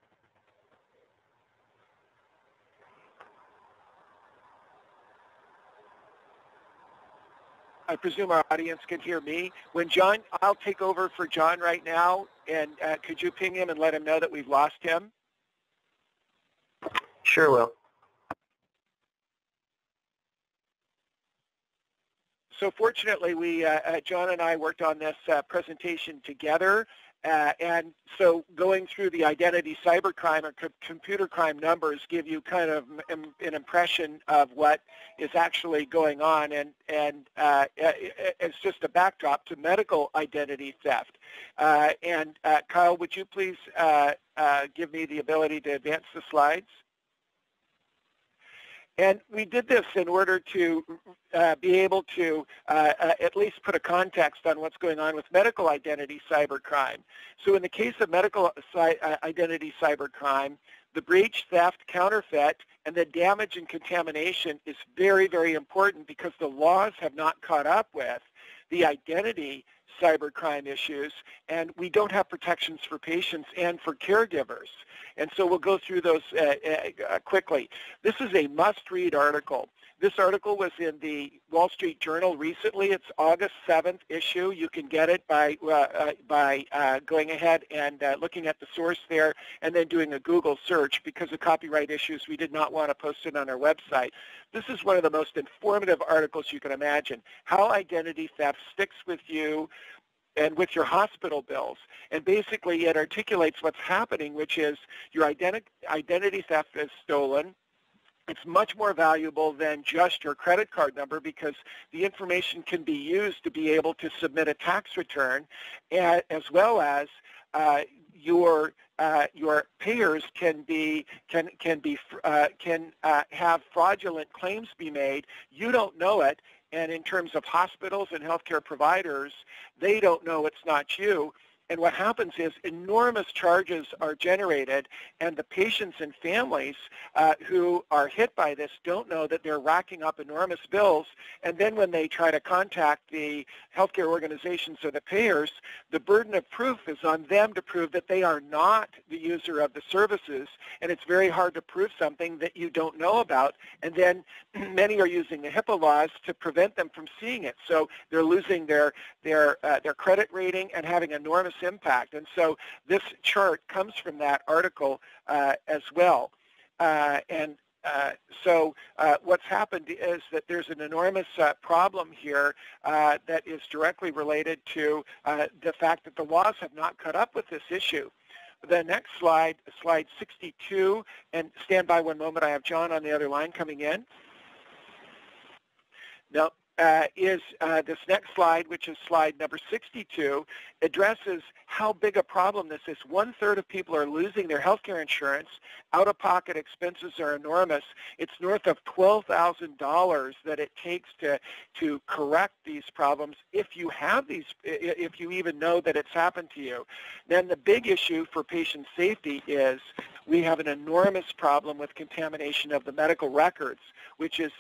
I presume our audience can hear me. When John, I'll take over for John right now, and could you ping him and let him know that we've lost him? Sure will. So fortunately, we John and I worked on this presentation together, and so going through the identity cybercrime or computer crime numbers give you kind of an impression of what is actually going on, and it's just a backdrop to medical identity theft. Kyle, would you please give me the ability to advance the slides? And we did this in order to be able to at least put a context on what's going on with medical identity cybercrime. So in the case of medical identity cybercrime, the breach, theft, counterfeit, and the damage and contamination is very, very important because the laws have not caught up with the identity cybercrime issues, and we don't have protections for patients and for caregivers. And so we'll go through those quickly. This is a must-read article. This article was in the Wall Street Journal recently. It's August 7th issue. You can get it by going ahead and looking at the source there and then doing a Google search. Because of copyright issues, we did not want to post it on our website. This is one of the most informative articles you can imagine. How identity theft sticks with you and with your hospital bills. And basically it articulates what's happening, which is your identity theft is stolen. It's much more valuable than just your credit card number because the information can be used to be able to submit a tax return, as well as your payers can have fraudulent claims be made. You don't know it, and in terms of hospitals and healthcare providers, they don't know it's not you. And what happens is enormous charges are generated, and the patients and families who are hit by this don't know that they're racking up enormous bills. And then when they try to contact the healthcare organizations or the payers, the burden of proof is on them to prove that they are not the user of the services, and it's very hard to prove something that you don't know about. And then many are using the HIPAA laws to prevent them from seeing it. So they're losing their credit rating and having enormous impact. And so this chart comes from that article as well. So what's happened is that there's an enormous problem here that is directly related to the fact that the laws have not caught up with this issue. The next slide, slide 62, and stand by one moment, I have John on the other line coming in. Now, is this next slide, which is slide number 62, addresses how big a problem this is. 1/3 of people are losing their health care insurance. Out-of-pocket expenses are enormous. It's north of $12,000 that it takes to correct these problems if you have these, if you even know that it's happened to you. Then the big issue for patient safety is we have an enormous problem with contamination of the medical records, which is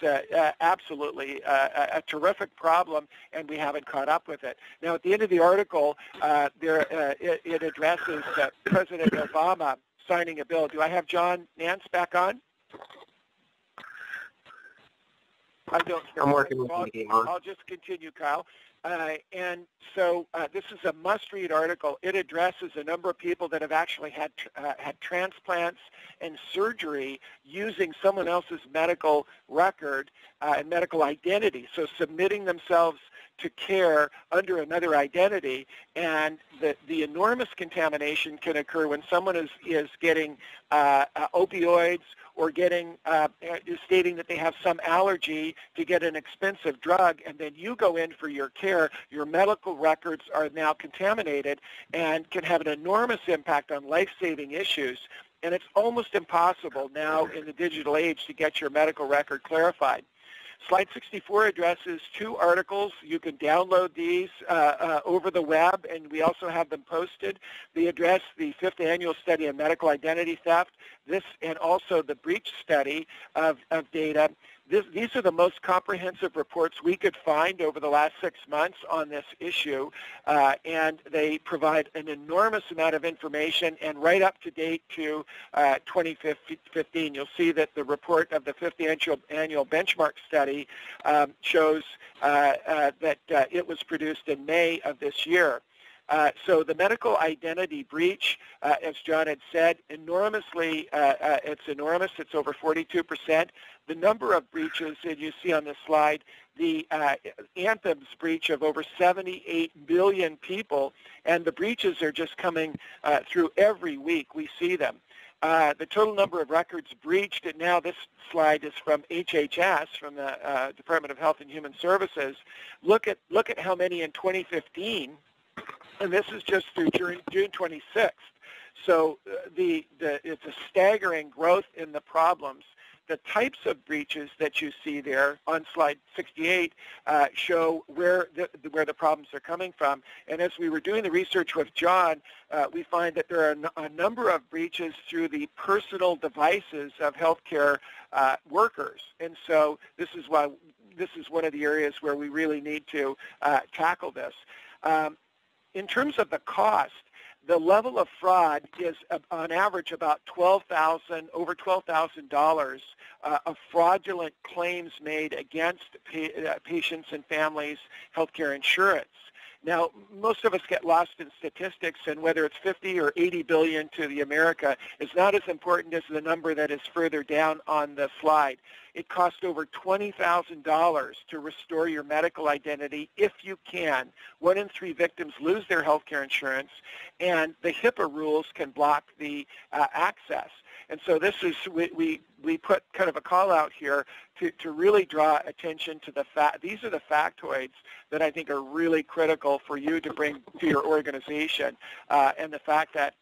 absolutely a terrific problem, and we haven't caught up with it. Now, at the end of the article, it addresses President Obama signing a bill. Do I have John Nance back on? I don't hear. I'm working with you. I'll just continue, Kyle. And so this is a must-read article. It addresses a number of people that have actually had transplants and surgery using someone else's medical record and medical identity, so submitting themselves to care under another identity, and the enormous contamination can occur when someone is getting opioids or getting stating that they have some allergy to get an expensive drug, and then you go in for your care. Your medical records are now contaminated and can have an enormous impact on life-saving issues. And it's almost impossible now in the digital age to get your medical record clarified. Slide 64 addresses 2 articles. You can download these over the web, and we also have them posted. They address the 5th annual study of medical identity theft, this and also the breach study of data. these are the most comprehensive reports we could find over the last 6 months on this issue, and they provide an enormous amount of information and right up to date to 2015. You'll see that the report of the 5th annual benchmark study shows that it was produced in May of this year. So the medical identity breach, as John had said, it's enormous. It's over 42%. The number of breaches that you see on this slide, the Anthem's breach of over 78 million people, and the breaches are just coming through every week. We see them. The total number of records breached, and now this slide is from HHS, from the Department of Health and Human Services. Look at how many in 2015. And this is just through June 26th. So it's a staggering growth in the problems. The types of breaches that you see there on slide 68 show where the problems are coming from. And as we were doing the research with John, we find that there are a number of breaches through the personal devices of healthcare workers. And so this is one of the areas where we really need to tackle this. In terms of the cost, the level of fraud is on average about over $12,000 of fraudulent claims made against patients and families' healthcare insurance. Now, most of us get lost in statistics, and whether it's 50 or 80 billion to the America is not as important as the number that is further down on the slide. It costs over $20,000 to restore your medical identity if you can. 1 in 3 victims lose their health care insurance, and the HIPAA rules can block the access. And so this is, we put kind of a call out here to really draw attention to the fact, these are the factoids that I think are really critical for you to bring to your organization, and the fact that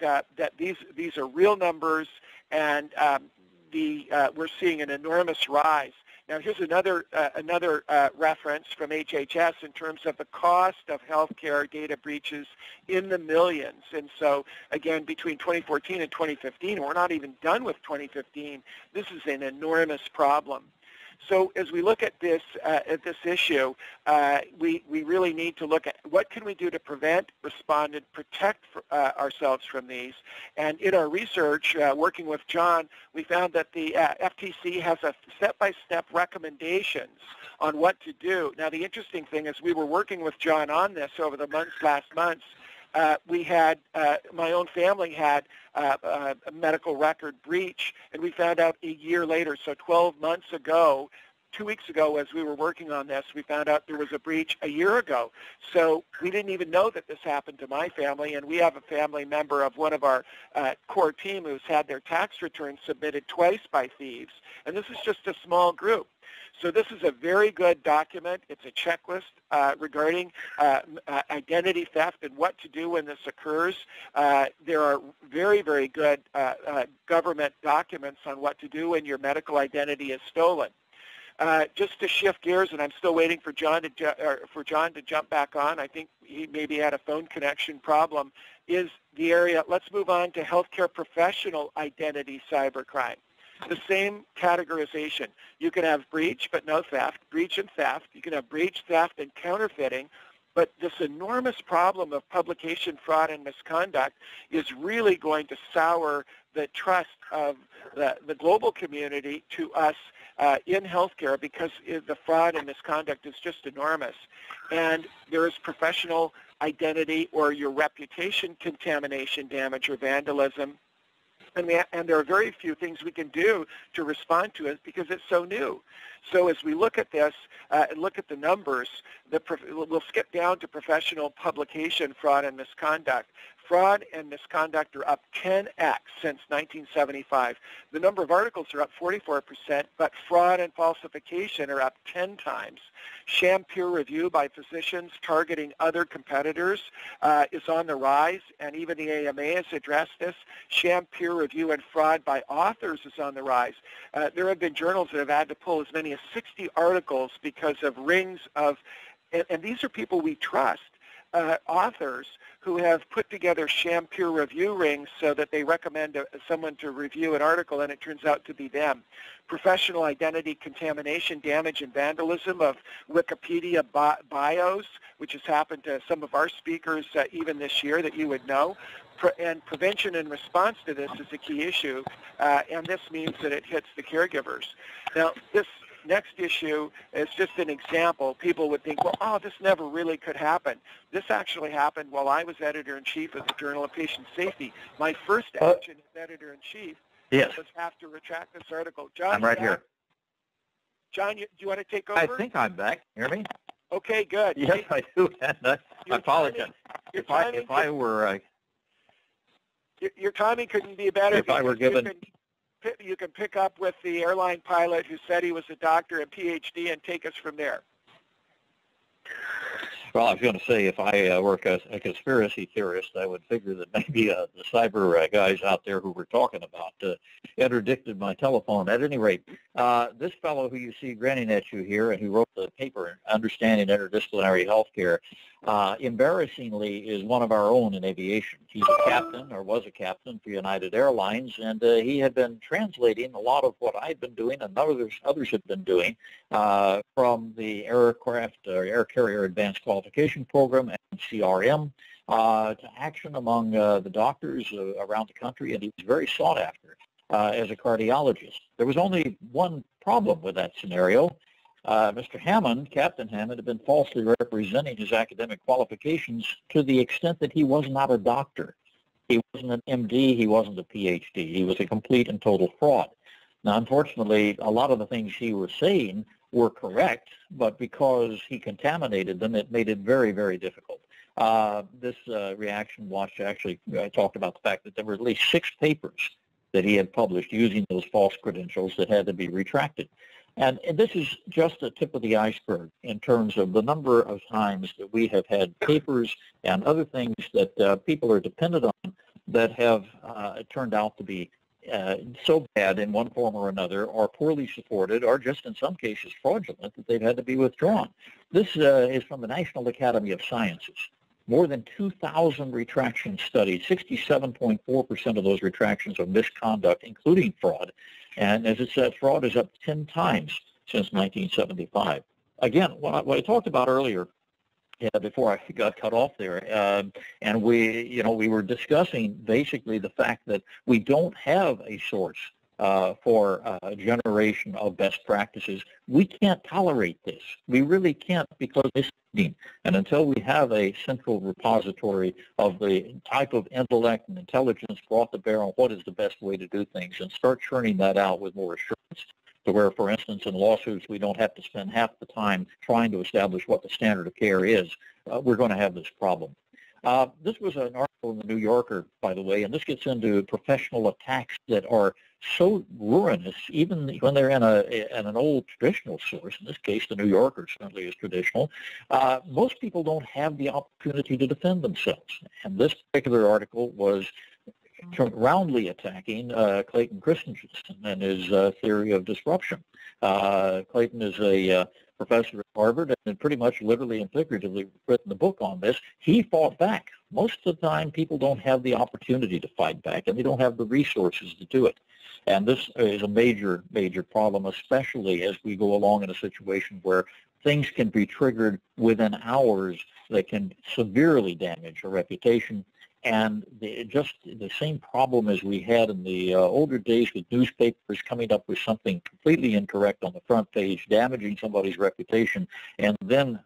these are real numbers, and we're seeing an enormous rise. Now, here's another reference from HHS in terms of the cost of healthcare data breaches in the millions. And so, again, between 2014 and 2015, we're not even done with 2015. This is an enormous problem. So as we look at this issue, we really need to look at what can we do to prevent, respond, and protect ourselves from these. And in our research, working with John, we found that the FTC has a step-by-step recommendations on what to do. Now, the interesting thing is we were working with John on this over the last months. We had, my own family had a medical record breach, and we found out a year later, so 12 months ago, 2 weeks ago as we were working on this, we found out there was a breach a year ago. So we didn't even know that this happened to my family, and we have a family member of one of our core team who's had their tax returns submitted twice by thieves, and this is just a small group. So this is a very good document. It's a checklist regarding identity theft and what to do when this occurs. There are very, very good government documents on what to do when your medical identity is stolen. Just to shift gears, and I'm still waiting for John to jump back on. I think he maybe had a phone connection problem. Is the area? Let's move on to healthcare professional identity cybercrime. The same categorization. You can have breach but no theft, breach and theft. You can have breach, theft, and counterfeiting. But this enormous problem of publication fraud and misconduct is really going to sour the trust of the global community to us in healthcare, because the fraud and misconduct is just enormous. And there is professional identity or your reputation contamination, damage, or vandalism. And there are very few things we can do to respond to it because it's so new. So as we look at this and look at the numbers, we'll skip down to professional publication fraud and misconduct. Fraud and misconduct are up 10x since 1975. The number of articles are up 44%, but fraud and falsification are up 10 times. Sham peer review by physicians targeting other competitors is on the rise, and even the AMA has addressed this. Sham peer review and fraud by authors is on the rise. There have been journals that have had to pull as many as 60 articles because of rings of, and these are people we trust, authors who have put together sham peer review rings so that they recommend someone to review an article and it turns out to be them. Professional identity contamination, damage, and vandalism of Wikipedia bios, which has happened to some of our speakers even this year that you would know. And prevention and response to this is a key issue, and this means that it hits the caregivers. Now, this next issue is just an example. People would think, well, oh, this never really could happen. This actually happened while I was editor-in-chief of the Journal of Patient Safety. My first action as editor-in-chief was have to retract this article. John, I'm right here. John, do you want to take over? I think I'm back. Hear me? Okay, good. Yes, I do. And I apologize. If I were... Your timing couldn't be better. If I were given... You can pick up with the airline pilot who said he was a doctor, a PhD, and take us from there. Well, I was going to say, if I were a conspiracy theorist, I would figure that maybe the cyber guys out there who we're talking about interdicted my telephone. At any rate, this fellow who you see grinning at you here and who wrote the paper, Understanding Interdisciplinary Healthcare, embarrassingly is one of our own in aviation. He's a captain, or was a captain for United Airlines, and he had been translating a lot of what I'd been doing and others had been doing from the aircraft or Air Carrier Advanced Qualification Program and CRM to action among the doctors around the country, and he was very sought after as a cardiologist. There was only one problem with that scenario. Mr. Hammond, Captain Hammond, had been falsely representing his academic qualifications to the extent that he was not a doctor. He wasn't an MD, he wasn't a PhD. He was a complete and total fraud. Now, unfortunately, a lot of the things he was saying were correct, but because he contaminated them, it made it very, very difficult. This Reaction Watch actually talked about the fact that there were at least 6 papers that he had published using those false credentials that had to be retracted. And this is just the tip of the iceberg in terms of the number of times that we have had papers and other things that people are dependent on that have turned out to be so bad in one form or another, or poorly supported, or just in some cases fraudulent, that they've had to be withdrawn. This is from the National Academy of Sciences. More than 2,000 retractions studied. 67.4% of those retractions are misconduct, including fraud. And as it said, fraud is up 10 times since 1975. Again, what I talked about earlier, before I got cut off there, and we were discussing basically the fact that we don't have a source for a generation of best practices. We can't tolerate this. We really can't, because it's misleading. And until we have a central repository of the type of intellect and intelligence brought to bear on what is the best way to do things, and start churning that out with more assurance, to where, for instance, in lawsuits, we don't have to spend half the time trying to establish what the standard of care is, we're going to have this problem. This was an article in the New Yorker, by the way, and this gets into professional attacks that are so ruinous, even when they're in an old traditional source. In this case, the New Yorker certainly is traditional. Most people don't have the opportunity to defend themselves. And this particular article was roundly attacking Clayton Christensen and his theory of disruption. Clayton is a professor at Harvard and had pretty much literally and figuratively written a book on this. He fought back. Most of the time, people don't have the opportunity to fight back, and they don't have the resources to do it. And this is a major, major problem, especially as we go along in a situation where things can be triggered within hours that can severely damage a reputation. And just the same problem as we had in the older days with newspapers coming up with something completely incorrect on the front page, damaging somebody's reputation, and then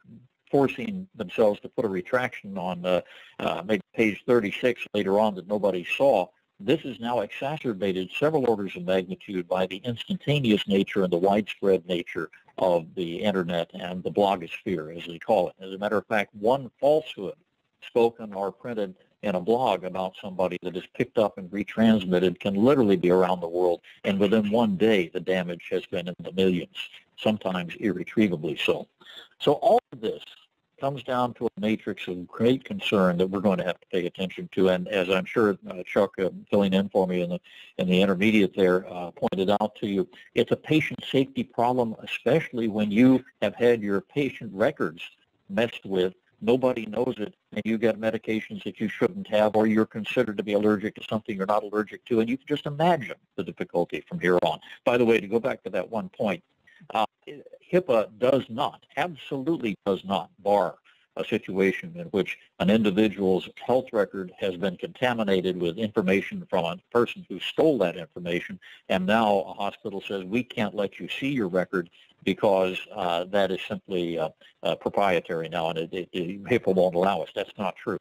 forcing themselves to put a retraction on maybe page 36 later on that nobody saw. This is now exacerbated several orders of magnitude by the instantaneous nature and the widespread nature of the Internet and the blogosphere, as they call it. As a matter of fact, one falsehood spoken or printed in a blog about somebody that is picked up and retransmitted can literally be around the world, and within one day the damage has been in the millions, sometimes irretrievably so. So all of this comes down to a matrix of great concern that we're going to have to pay attention to. And as I'm sure Chuck, filling in for me in the intermediate there, pointed out to you, it's a patient safety problem, especially when you have had your patient records messed with nobody knows it, and you get medications that you shouldn't have, or you're considered to be allergic to something you're not allergic to, and you can just imagine the difficulty from here on. By the way, to go back to that one point, HIPAA does not, absolutely does not bar a situation in which an individual's health record has been contaminated with information from a person who stole that information, and now a hospital says, we can't let you see your record because that is simply proprietary now, and HIPAA won't allow us. That's not true.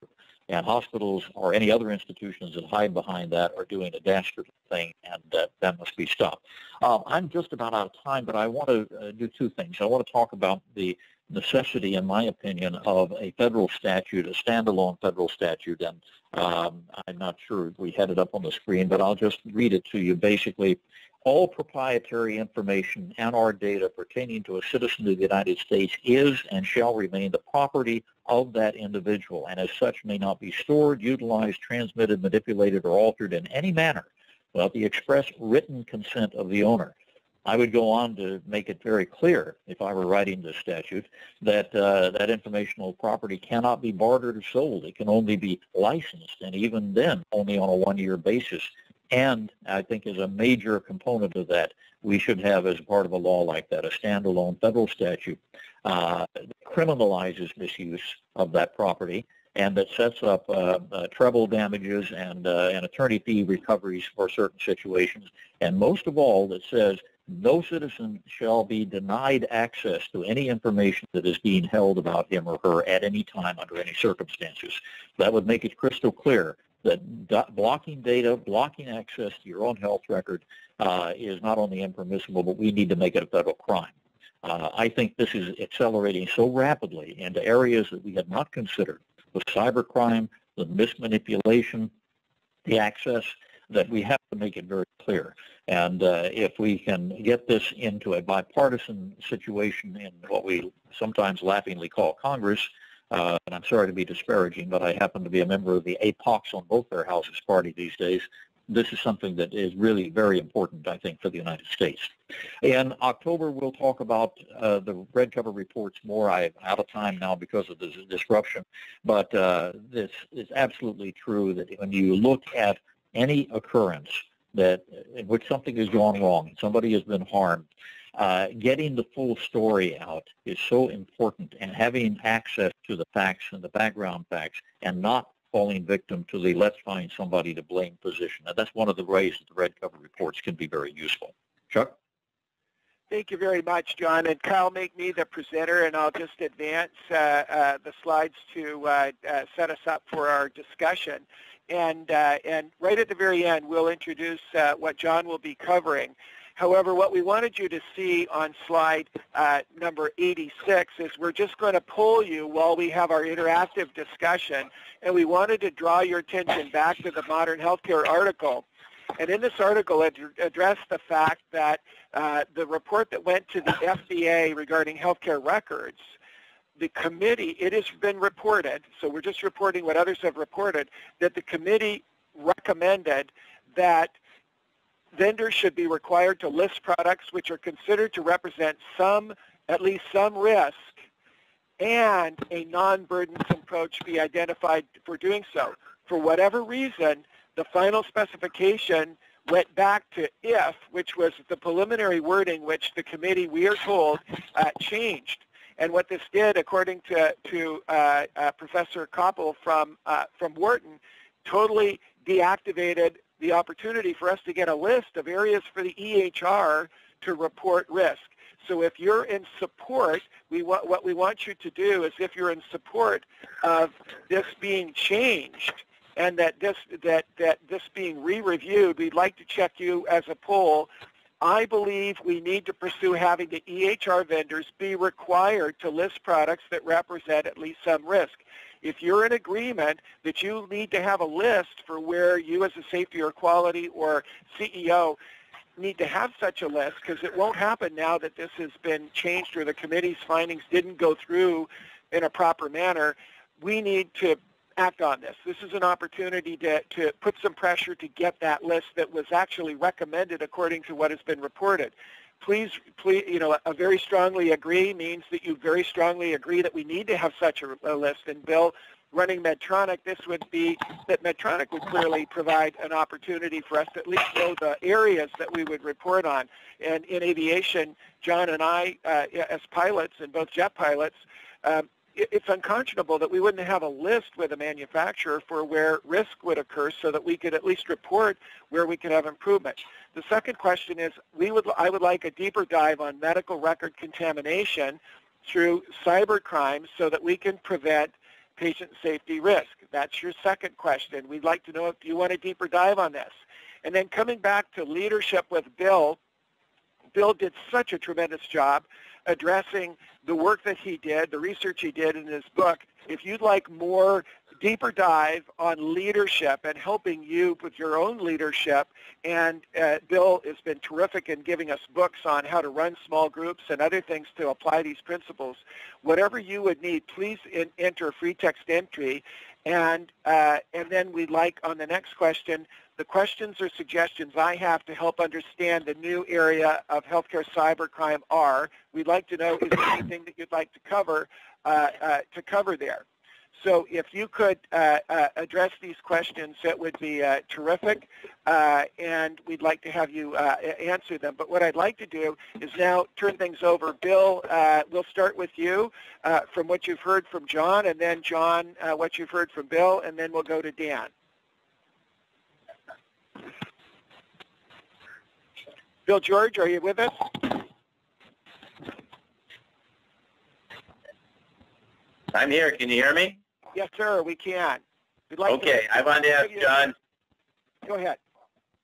And hospitals or any other institutions that hide behind that are doing a dastardly thing, and that must be stopped. I'm just about out of time, but I want to do two things. I want to talk about the necessity, in my opinion, of a federal statute, a standalone federal statute, and I'm not sure if we had it up on the screen, but I'll just read it to you. Basically, all proprietary information and our data pertaining to a citizen of the United States is and shall remain the property of that individual, and as such may not be stored, utilized, transmitted, manipulated, or altered in any manner without the express written consent of the owner. I would go on to make it very clear, if I were writing this statute, that that informational property cannot be bartered or sold. It can only be licensed, and even then, only on a one-year basis. And I think as a major component of that, we should have, as part of a law like that, a standalone federal statute that criminalizes misuse of that property, and that sets up treble damages and attorney fee recoveries for certain situations, and most of all, that says no citizen shall be denied access to any information that is being held about him or her at any time under any circumstances. That would make it crystal clear that blocking data, blocking access to your own health record is not only impermissible, but we need to make it a federal crime. I think this is accelerating so rapidly into areas that we had not considered, the cybercrime, the mismanipulation, the access, that we have to make it very clear. And if we can get this into a bipartisan situation in what we sometimes laughingly call Congress, and I'm sorry to be disparaging, but I happen to be a member of the APOCs on both their houses party these days, this is something that is really very important, I think, for the United States. In October, we'll talk about the red cover reports more. I'm out of time now because of this disruption, but this is absolutely true that when you look at any occurrence in which something has gone wrong, somebody has been harmed, getting the full story out is so important, and having access to the facts and the background facts, and not falling victim to the let's find somebody to blame position. Now, that's one of the ways that the red cover reports can be very useful. Chuck? Thank you very much, John. And Kyle, make me the presenter, and I'll just advance the slides to set us up for our discussion. And right at the very end, we'll introduce what John will be covering. However, what we wanted you to see on slide number 86 is we're just going to poll you while we have our interactive discussion, and we wanted to draw your attention back to the Modern Healthcare article. And in this article, it addressed the fact that the report that went to the FDA regarding healthcare records, the committee, it has been reported, so we're just reporting what others have reported, that the committee recommended that vendors should be required to list products which are considered to represent at least some risk, and a non-burdensome approach be identified for doing so. For whatever reason, the final specification went back to if, which was the preliminary wording which the committee, we are told, changed. And what this did, according to Professor Koppel from Wharton, totally deactivated the opportunity for us to get a list of areas for the EHR to report risk. So if you're in support, what we want you to do is, if you're in support of this being changed and that this being re-reviewed, we'd like to check you as a poll. I believe we need to pursue having the EHR vendors be required to list products that represent at least some risk. If you're in agreement that you need to have a list for where you as a safety or quality or CEO need to have such a list, because it won't happen now that this has been changed or the committee's findings didn't go through in a proper manner, we need to act on this. This is an opportunity to put some pressure to get that list that was actually recommended according to what has been reported. please, a very strongly agree means that you very strongly agree that we need to have such a list. And Bill, running Medtronic, this would be that Medtronic would clearly provide an opportunity for us to at least know the areas that we would report on. And in aviation, John and I, as pilots and both jet pilots, it's unconscionable that we wouldn't have a list with a manufacturer for where risk would occur so that we could at least report where we could have improvement. The second question is, I would like a deeper dive on medical record contamination through cybercrimes so that we can prevent patient safety risk. That's your second question. We'd like to know if you want a deeper dive on this. And then coming back to leadership with Bill, Bill did such a tremendous job addressing the work that he did, the research he did in his book. If you'd like more deeper dive on leadership and helping you with your own leadership, and Bill has been terrific in giving us books on how to run small groups and other things to apply these principles. Whatever you would need, please enter free text entry. And then we'd like, on the next question, the questions or suggestions I have to help understand the new area of healthcare cybercrime are. We'd like to know, is there anything that you'd like to cover there? So if you could address these questions, it would be terrific, and we'd like to have you answer them. But what I'd like to do is now turn things over. Bill, we'll start with you from what you've heard from John, and then John, what you've heard from Bill, and then we'll go to Dan. Bill George, are you with us? I'm here. Can you hear me? Yes, sir, we can. We'd like Okay, I want to ask John. Go ahead.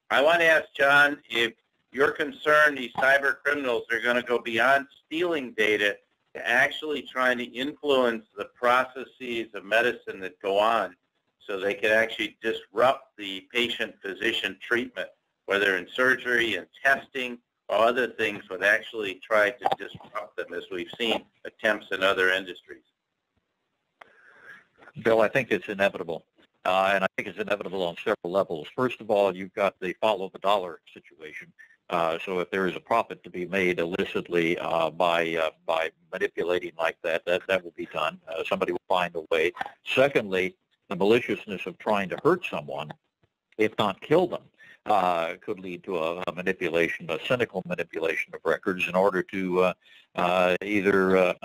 I want to ask John if you're concerned these cyber criminals are going to go beyond stealing data to actually trying to influence the processes of medicine that go on so they can actually disrupt the patient-physician treatment, whether in surgery and testing or other things would actually try to disrupt them, as we've seen attempts in other industries. Bill, I think it's inevitable, and I think it's inevitable on several levels. First of all, you've got the follow the dollar situation. So if there is a profit to be made illicitly by manipulating like that, that will be done. Somebody will find a way. Secondly, the maliciousness of trying to hurt someone, if not kill them, could lead to a manipulation, a cynical manipulation of records in order to either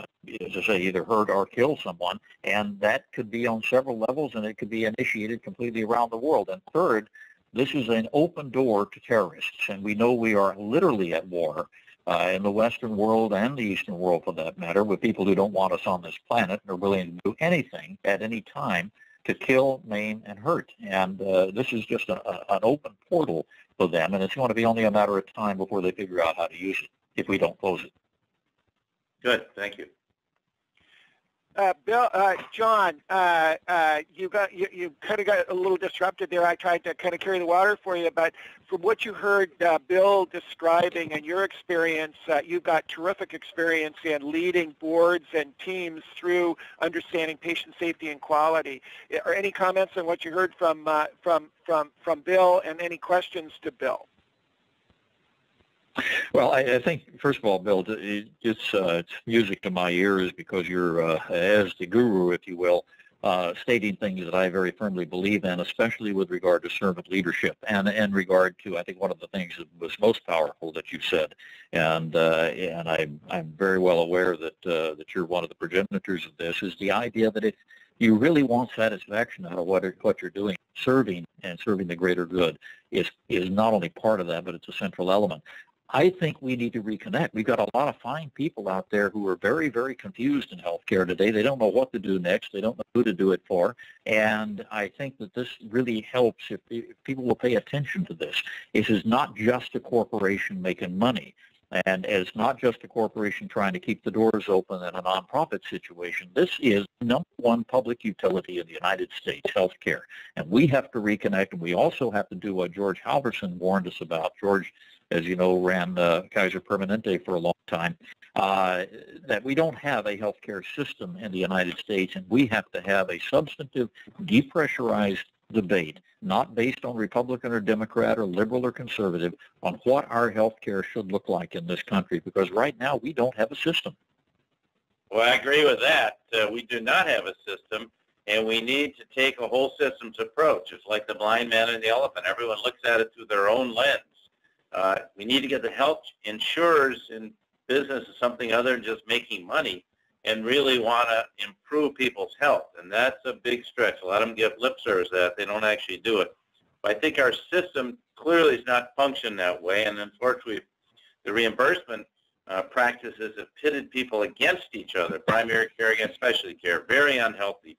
hurt or kill someone, and that could be on several levels, and it could be initiated completely around the world. And third, this is an open door to terrorists, and we know we are literally at war in the Western world and the Eastern world, for that matter, with people who don't want us on this planet and are willing to do anything at any time to kill, maim, and hurt. And this is just an open portal for them, and it's going to be only a matter of time before they figure out how to use it if we don't close it. Good, thank you. Bill, John, you kind of got a little disrupted there. I tried to kind of carry the water for you, but from what you heard Bill describing and your experience, you've got terrific experience in leading boards and teams through understanding patient safety and quality. Are any comments on what you heard from Bill, and any questions to Bill? Well, I think, first of all, Bill, it's music to my ears because you're, as the guru, if you will, stating things that I very firmly believe in, especially with regard to servant leadership and in regard to, I think, one of the things that was most powerful that you said. And I'm very well aware that you're one of the progenitors of this, is the idea that if you really want satisfaction out of what you're doing, serving the greater good is not only part of that, but it's a central element. I think we need to reconnect. We've got a lot of fine people out there who are very, very confused in healthcare today. They don't know what to do next. They don't know who to do it for. And I think that this really helps if people will pay attention to this. This is not just a corporation making money. And it's not just a corporation trying to keep the doors open in a nonprofit situation. This is number one public utility in the United States, healthcare. And we have to reconnect, and we also have to do what George Halverson warned us about. George, as you know, ran Kaiser Permanente for a long time, that we don't have a healthcare system in the United States, and we have to have a substantive, depressurized debate, not based on Republican or Democrat or liberal or conservative, on what our health care should look like in this country, because right now we don't have a system. Well, I agree with that. We do not have a system, and we need to take a whole systems approach. It's like the blind man and the elephant. Everyone looks at it through their own lens. We need to get the health insurers in business as something other than just making money and really want to improve people's health. And that's a big stretch. A lot of them give lip service to that. They don't actually do it. But I think our system clearly is not functioning that way. And unfortunately, the reimbursement practices have pitted people against each other, primary care against specialty care, very unhealthy.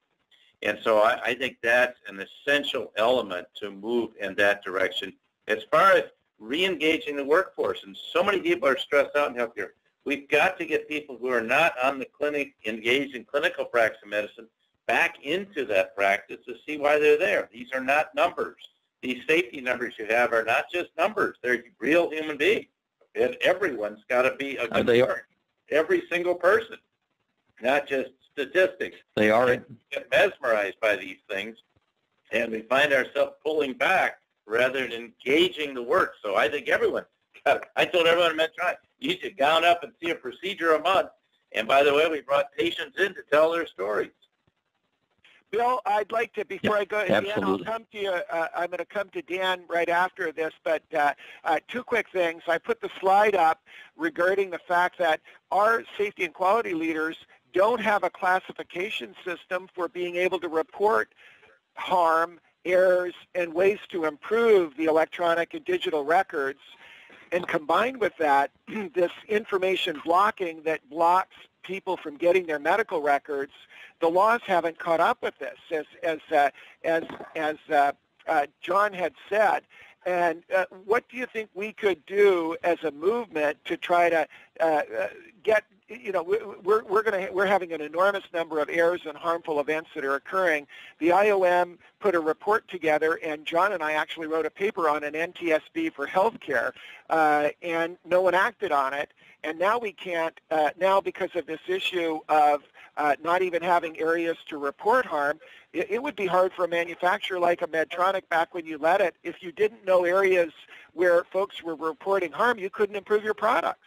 And so I think that's an essential element to move in that direction. As far as re-engaging the workforce, and so many people are stressed out in healthcare, we've got to get people who are not on the clinic, engaged in clinical practice of medicine, back into that practice to see why they're there. These are not numbers. These safety numbers you have are not just numbers. They're real human beings. And everyone's got to be a concern. Every single person, not just statistics. They are. We get mesmerized by these things, and we find ourselves pulling back rather than engaging the work. So I think everyone, I told everyone in Medtronic, you should gown up and see a procedure a month. And by the way, we brought patients in to tell their stories. Bill, I'd like to, before I go, Dan, I'll come to you. I'm going to come to Dan right after this, but two quick things. I put the slide up regarding the fact that our safety and quality leaders don't have a classification system for being able to report harm, errors, and ways to improve the electronic and digital records. And combined with that, this information blocking that blocks people from getting their medical records, the laws haven't caught up with this, as John had said. And what do you think we could do as a movement to try to get, you know, we're having an enormous number of errors and harmful events that are occurring. The IOM put a report together, and John and I actually wrote a paper on an NTSB for healthcare, and no one acted on it. And now we can't, now because of this issue of not even having areas to report harm, it would be hard for a manufacturer like a Medtronic back when you led it. If you didn't know areas where folks were reporting harm, you couldn't improve your products.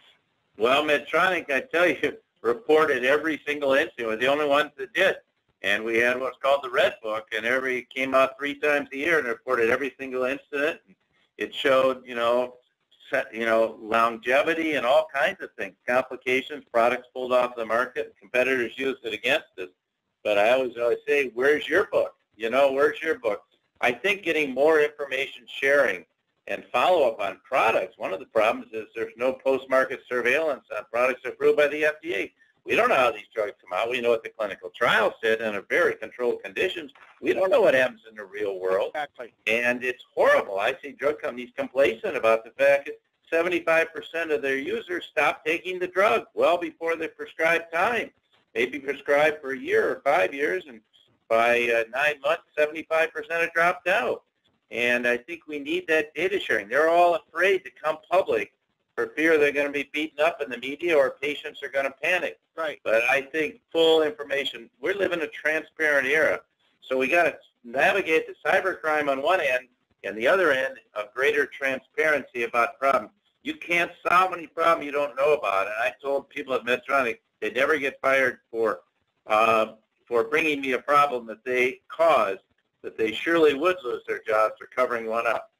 Well, Medtronic, I tell you, reported every single incident. We're the only ones that did. And we had what's called the Red Book, and came out 3 times a year and reported every single incident. It showed, longevity and all kinds of things, complications, products pulled off the market, competitors used it against us. But I always say, where's your book? Where's your book? I think getting more information sharing and follow-up on products, one of the problems is there's no post-market surveillance on products approved by the FDA. We don't know how these drugs come out. We know what the clinical trials said under very controlled conditions. We don't know what happens in the real world. Exactly. And it's horrible. I see drug companies complacent about the fact that 75% of their users stop taking the drug well before the prescribed time. Maybe prescribed for a year or 5 years, and by 9 months, 75% have dropped out. And I think we need that data sharing. They're all afraid to come public for fear they're going to be beaten up in the media or patients are going to panic. Right. But I think full information, we live in a transparent era. So we got to navigate the cybercrime on one end and the other end of greater transparency about problems. You can't solve any problem you don't know about. And I told people at Medtronic they'd never get fired for bringing me a problem that they caused, that they surely would lose their jobs for covering one up.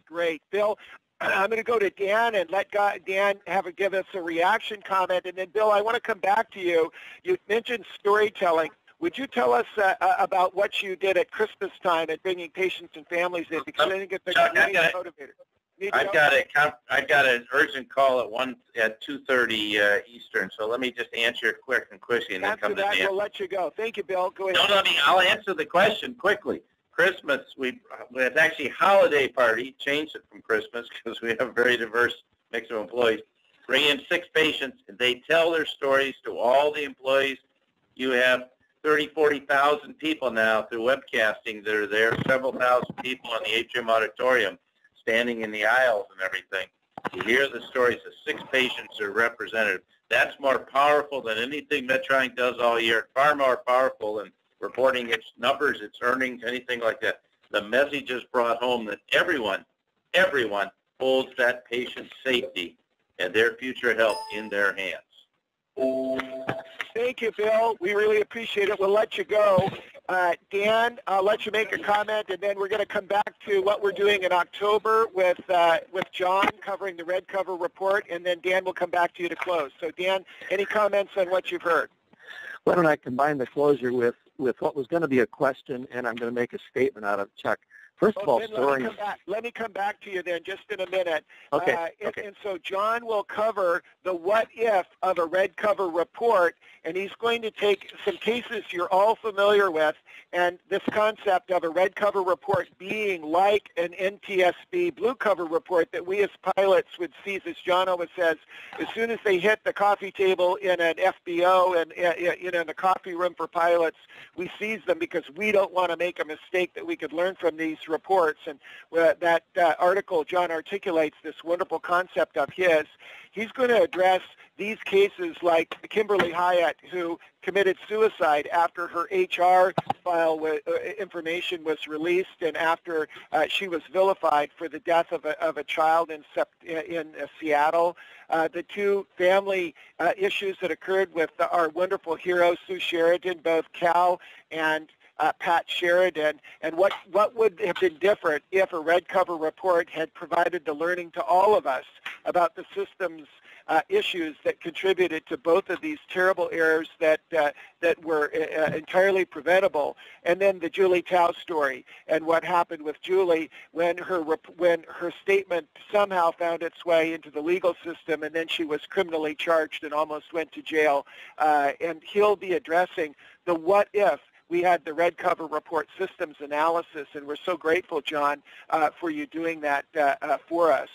Great. Bill, I'm going to go to Dan and let Dan give us a reaction comment. And then, Bill, I want to come back to you. You mentioned storytelling. Would you tell us about what you did at Christmas time at bringing patients and families in? Because I think it's a great motivator. I've got an urgent call at 2:30 Eastern, so let me just answer it quick and quickly, and then come to Dan. We'll let you go. Thank you, Bill. Go ahead. No, I'll answer the question quickly. Christmas, it's actually holiday party. Changed it from Christmas because we have a very diverse mix of employees. Bring in 6 patients, and they tell their stories to all the employees. You have 40,000 people now through webcasting that are there, several thousand people in the atrium auditorium, standing in the aisles and everything. You hear the stories of 6 patients are represented. That's more powerful than anything Medtronic does all year, far more powerful than reporting its numbers, its earnings, anything like that. The message is brought home that everyone holds that patient's safety and their future health in their hands. Thank you, Bill. We really appreciate it. We'll let you go. Dan, I'll let you make a comment, and then we're going to come back to what we're doing in October with John covering the Red Cover report, and then Dan will come back to you to close. So, Dan, any comments on what you've heard? Why don't I combine the closure with what was going to be a question, and I'm going to make a statement out of Chuck. First of all, stories. Let me come back to you then just in a minute. Okay. And so John will cover the what if of a Red Cover report, and he's going to take some cases you're all familiar with, and this concept of a Red Cover report being like an NTSB Blue Cover report that we as pilots would seize, as John always says, as soon as they hit the coffee table in an FBO and in the coffee room for pilots, we seize them because we don't want to make a mistake that we could learn from these reports. And that article, John articulates this wonderful concept of his. He's going to address these cases like Kimberly Hyatt, who committed suicide after her HR file information was released and after she was vilified for the death of a child in Seattle. The two family issues that occurred with our wonderful hero, Sue Sheridan, both Cal and Pat Sheridan, and what would have been different if a Red Cover report had provided the learning to all of us about the system's issues that contributed to both of these terrible errors that were entirely preventable. And then the Julie Tao story and what happened with Julie when her statement somehow found its way into the legal system, and then she was criminally charged and almost went to jail. And he'll be addressing the what if we had the Red Cover report systems analysis, and we're so grateful, John, for you doing that for us.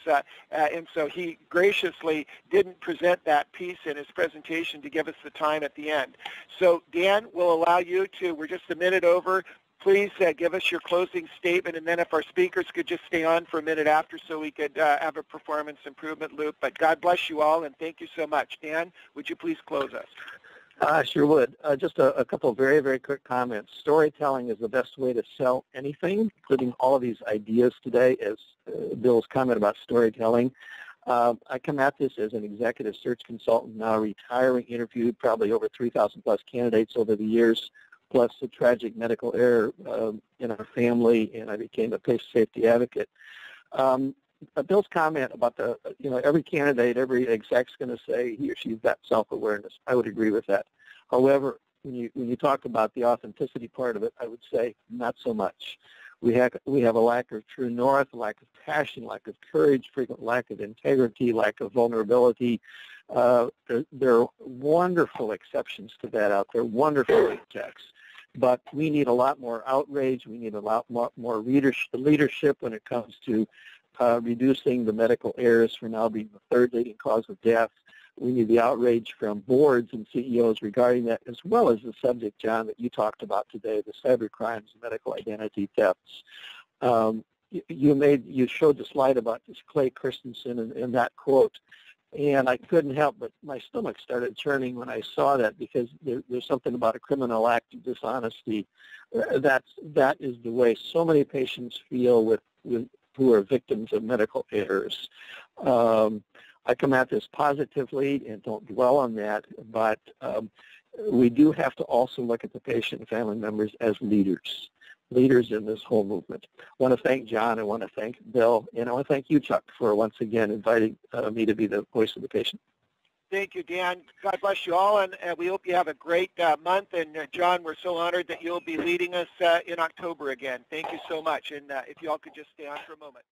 And so he graciously didn't present that piece in his presentation to give us the time at the end. So, Dan, we'll allow you to, we're just a minute over. Please give us your closing statement, and then if our speakers could just stay on for a minute after so we could have a performance improvement loop. But God bless you all, and thank you so much. Dan, would you please close us? I sure would. Just a couple of very, very quick comments. Storytelling is the best way to sell anything, including all of these ideas today, as Bill's comment about storytelling. I come at this as an executive search consultant, now retiring, interviewed probably over 3,000 plus candidates over the years, plus a tragic medical error in our family, and I became a patient safety advocate. Bill's comment about every candidate, every exec's going to say he or she's got self-awareness. I would agree with that. However, when you talk about the authenticity part of it, I would say not so much. We have a lack of true north, lack of passion, lack of courage, frequent lack of integrity, lack of vulnerability. There are wonderful exceptions to that out there, wonderful execs. But we need a lot more outrage. We need a lot more leadership when it comes to reducing the medical errors for now being the third leading cause of death. We need the outrage from boards and CEOs regarding that, as well as the subject, John, that you talked about today, the cybercrimes, medical identity thefts. You showed the slide about this Clay Christensen and that quote, and I couldn't help but my stomach started churning when I saw that, because there's something about a criminal act of dishonesty. That is the way so many patients feel who are victims of medical errors. I come at this positively and don't dwell on that, but we do have to also look at the patient and family members as leaders in this whole movement. I want to thank John, I want to thank Bill, and I want to thank you, Chuck, for once again inviting me to be the voice of the patient. Thank you, Dan. God bless you all, and we hope you have a great month. And John, we're so honored that you'll be leading us in October again. Thank you so much. And if you all could just stay on for a moment.